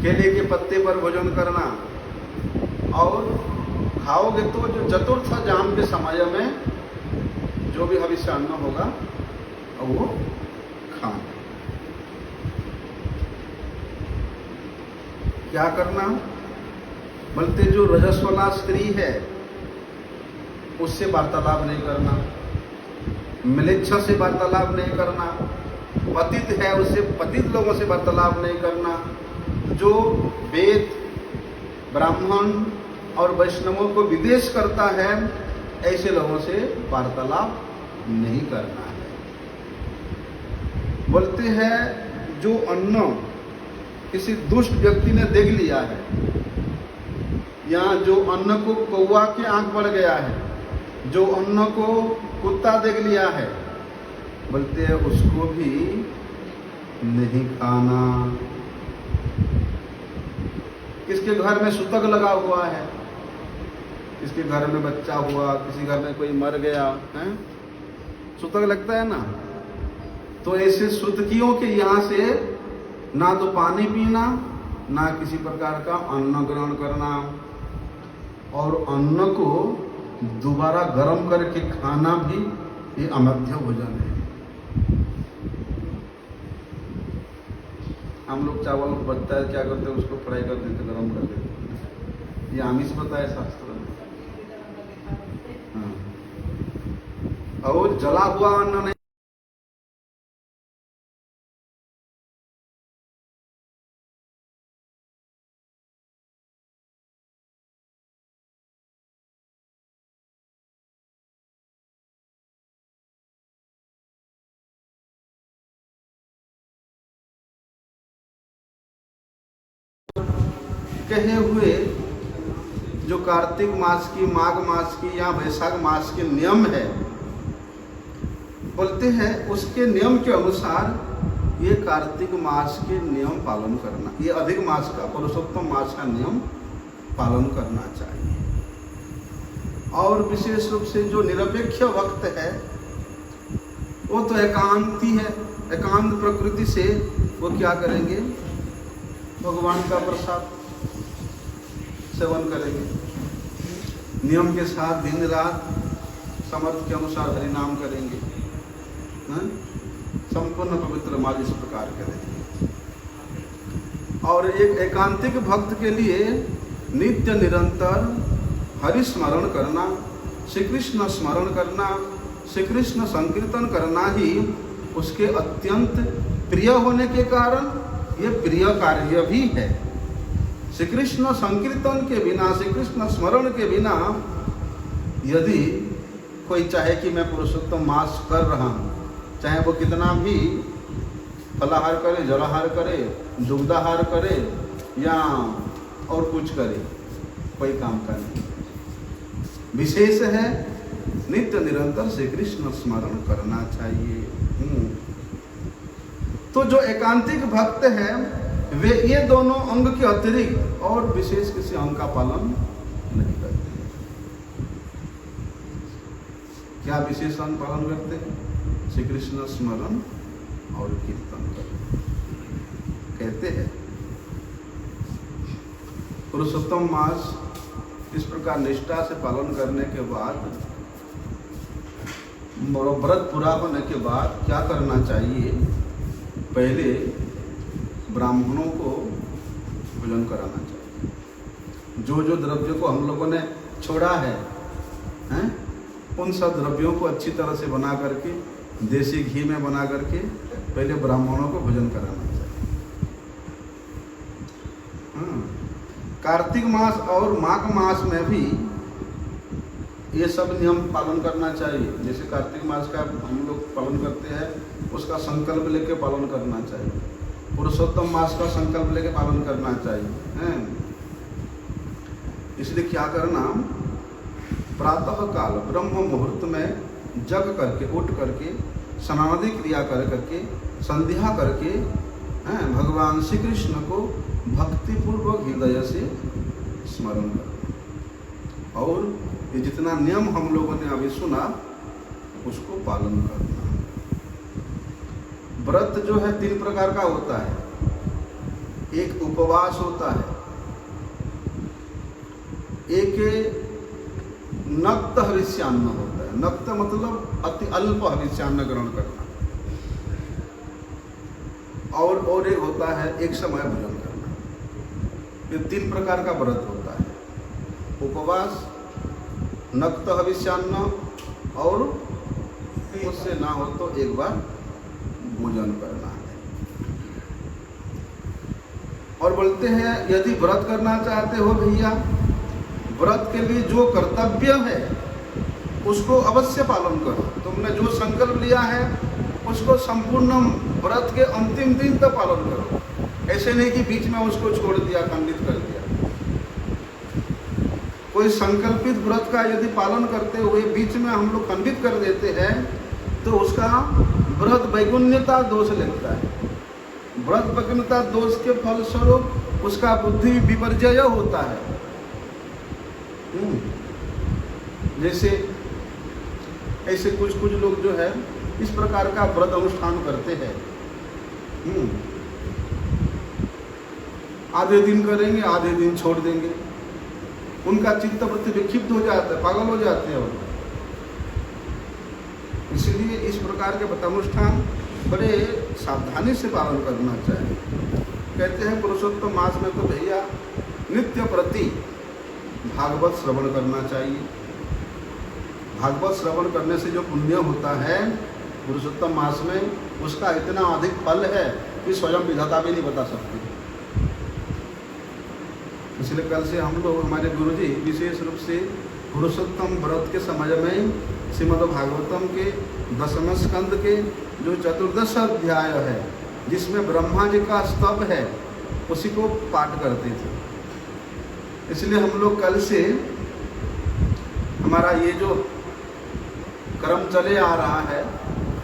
केले के पत्ते पर भोजन करना, और खाओगे तो जो चतुर्थ जाम के समय में जो भी हविष्यान्न होगा वो खाना। क्या करना? बोलते जो रजस्वला स्त्री है उससे वार्तालाप नहीं करना, म्लेच्छ से वार्तालाप नहीं करना, पतित है उससे, पतित लोगों से वार्तालाप नहीं करना, जो वेद, ब्राह्मण और वैष्णवों को विदेश करता है ऐसे लोगों से वार्तालाप नहीं करना है। बोलते हैं जो अन्न किसी दुष्ट व्यक्ति ने देख लिया है, या जो अन्न को कौवा की आंख पड़ गया है, जो अन्न को कुत्ता देख लिया है, बोलते हैं उसको भी नहीं खाना। किसके घर में सुतक लगा हुआ है, किसके घर में बच्चा हुआ, किसी घर में कोई मर गया है, सुतक लगता है ना, तो ऐसे सुतकियों के यहाँ से ना तो पानी पीना, ना किसी प्रकार का अन्न ग्रहण करना, और अन्न को दोबारा गर्म करके खाना भी ये अमध्य भोजन है। हम लोग चावल बचता है क्या करते हैं, उसको फ्राई कर देते, गर्म कर देते, ये आमिष बताया शास्त्र में। और जला हुआ अन्न नहीं। कहे हुए जो कार्तिक मास की, माघ मास की या वैशाख मास के नियम है, बोलते हैं उसके नियम के अनुसार ये कार्तिक मास के नियम पालन करना, ये अधिक मास का, पुरुषोत्तम मास का नियम पालन करना चाहिए। और विशेष रूप से जो निरपेक्ष वक्त है वो तो एकांती है, एकांत प्रकृति से वो क्या करेंगे, भगवान का प्रसाद सेवन करेंगे, नियम के साथ दिन रात समर्थ के अनुसार हरि नाम करेंगे, संपूर्ण पवित्र मार्ग इस प्रकार करेंगे। और एक एकांतिक भक्त के लिए नित्य निरंतर हरि स्मरण करना, श्री कृष्ण स्मरण करना, श्री कृष्ण संकीर्तन करना ही उसके अत्यंत प्रिय होने के कारण ये प्रिय कार्य भी है। श्री कृष्ण संकीर्तन के बिना, श्री कृष्ण स्मरण के बिना यदि कोई चाहे कि मैं पुरुषोत्तम मास कर रहा हूँ, चाहे वो कितना भी फलाहार करे, जलाहार करे, दुग्धाहार करे या और कुछ करे, कोई काम का नहीं। विशेष है नित्य निरंतर श्री कृष्ण स्मरण करना चाहिए। तो जो एकांतिक भक्त है वे ये दोनों अंग के अतिरिक्त और विशेष किसी अंग का पालन नहीं करते। क्या विशेष अंग पालन करते हैं? श्री कृष्ण स्मरण और कीर्तन करते। कहते हैं पुरुषोत्तम मास इस प्रकार निष्ठा से पालन करने के बाद व्रत पूरा होने के बाद क्या करना चाहिए? पहले ब्राह्मणों को भोजन कराना चाहिए। जो जो द्रव्य को हम लोगों ने छोड़ा है, उन सब द्रव्यों को अच्छी तरह से बना करके, देसी घी में बना करके पहले ब्राह्मणों को भोजन कराना चाहिए। कार्तिक मास और माघ मास में भी ये सब नियम पालन करना चाहिए। जैसे कार्तिक मास का हम लोग पालन करते हैं, उसका संकल्प लेके पालन करना चाहिए। पुरुषोत्तम मास का संकल्प लेके पालन करना चाहिए। इसलिए क्या करना, प्रातः काल ब्रह्म मुहूर्त में जग करके, उठ करके, स्नानादि क्रिया करके, संध्या करके भगवान श्री कृष्ण को भक्तिपूर्वक हृदय से स्मरण करना। और ये जितना नियम हम लोगों ने अभी सुना उसको पालन करना। व्रत जो है 3 प्रकार का होता है। एक उपवास होता है, एक नक्त हविष्यान्न होता है। नक्त मतलब अति अल्प हविष्यान्न ग्रहण करना। और एक होता है एक समय भोजन करना। ये 3 प्रकार का व्रत होता है। उपवास, नक्त हविष्यान्न और उससे ना हो तो एक बार भोजन करना है। और बोलते हैं यदि व्रत करना चाहते हो भैया, व्रत के लिए जो कर्तव्य है उसको अवश्य पालन करो। तुमने जो संकल्प लिया है उसको संपूर्ण व्रत के अंतिम दिन तक पालन करो। ऐसे नहीं कि बीच में उसको छोड़ दिया, खंडित कर दिया। कोई संकल्पित व्रत का यदि पालन करते हुए बीच में हम लोग खंडित कर देते हैं तो उसका व्रत वैगुण्यता दोष लगता है। व्रत वैगुण्यता दोष के फलस्वरूप उसका बुद्धि विपर्जय होता है। जैसे ऐसे कुछ लोग जो है इस प्रकार का व्रत अनुष्ठान करते हैं। आधे दिन करेंगे, आधे दिन छोड़ देंगे। उनका चित्त वृत्ति विक्षिप्त हो जाता है, पागल हो जाते हैं वो। इसलिए इस प्रकार के व्रत अनुष्ठान बड़े सावधानी से पालन करना चाहिए। कहते हैं पुरुषोत्तम मास में तो भैया नित्य प्रति भागवत श्रवण करना चाहिए। भागवत श्रवण करने से जो पुण्य होता है पुरुषोत्तम मास में, उसका इतना अधिक फल है कि स्वयं विधाता भी नहीं बता सकते। इसलिए कल से हम लोग, हमारे गुरुजी विशेष रूप से पुरुषोत्तम व्रत के समय में श्रीमद् भागवतम के 10वें स्कंद के जो 14 अध्याय है जिसमें ब्रह्मा जी का स्तव है, उसी को पाठ करते थे। इसलिए हम लोग कल से हमारा ये जो क्रम चले आ रहा है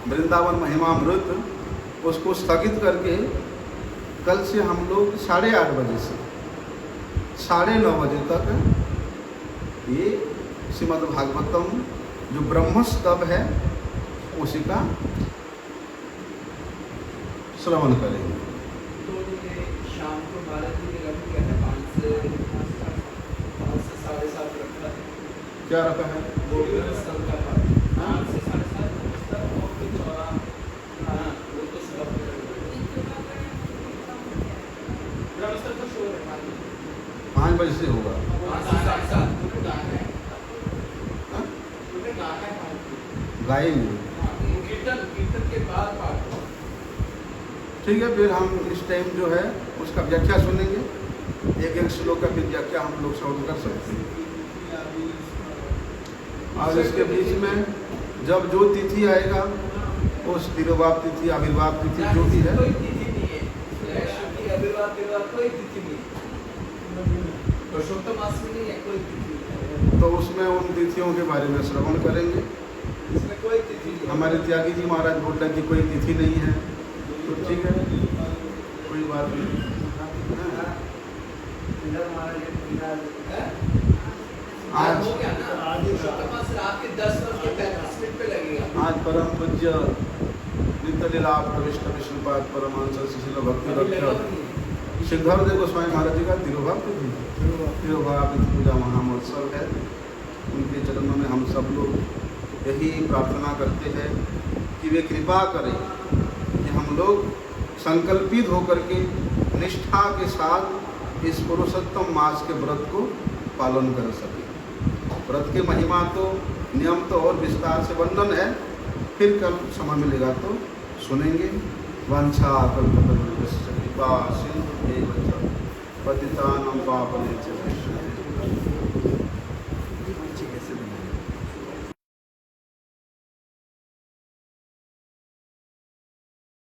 वृंदावन महिमामृत, उसको स्थगित करके कल से हम लोग 8:30 बजे से 9:30 बजे तक ये श्रीमद् भागवतम जो ब्रह्मस्तव है उसी का श्रवण करेंगे। तो शाम को 12 बजे रखा है, 5 से 7:30 रखा है। क्या रखा है? वो भी स्तव का पाठ 5 से 7:30 तक। और फिर 14 वो तो स्तव ब्रह्मस्तव का शो है 5 बजे से होगा। 5 से 7:30 गाएंगे। कीर्तन के बाद पाठ। ठीक है, फिर हम इस टाइम जो है उसका व्याख्या सुनेंगे। एक श्लोक का फिर व्याख्या हम लोग श्रवण कर सकते हैं। और इसके बीच में जब जो तिथि आएगा उस तिरुभाव तिथि, आविर्भाव तिथि जो भी है, कोई तिथि नहीं है। आविर्भाव कोई तिथि नहीं है। पुरुषोत्तम मास में नहीं है कोई तिथि। तो उसमें उन तिथियों के बारे में श्रवण करेंगे। इसमें कोई तिथि नहीं। हमारे त्यागी जी महाराज बोल रहे कि कोई तिथि नहीं है, तो ठीक है, कोई बात नहीं। आज रात के 10:35 पे लगेगा। आज परम पूज्य नित्य लीला प्रविष्ट विष्णुपाद परमहंस शिशिल भक्ति रक्त सिद्धार्थ देव गोस्वामी महाराज जी का तिरुभाव तिथि पूजा महामहोत्सव है। उनके चरणों में हम सब लोग यही प्रार्थना करते हैं कि वे कृपा करें कि हम लोग संकल्पित होकर के निष्ठा के साथ इस पुरुषोत्तम मास के व्रत को पालन कर सकें। व्रत के महिमा तो नियम तो और विस्तार से वर्णन है, फिर कल समय मिलेगा तो सुनेंगे। वांछा कल्पतरुभ्यश्च कृपा सिंधुभ्येव च पतितानां पावनेभ्यो वैष्णवेभ्यो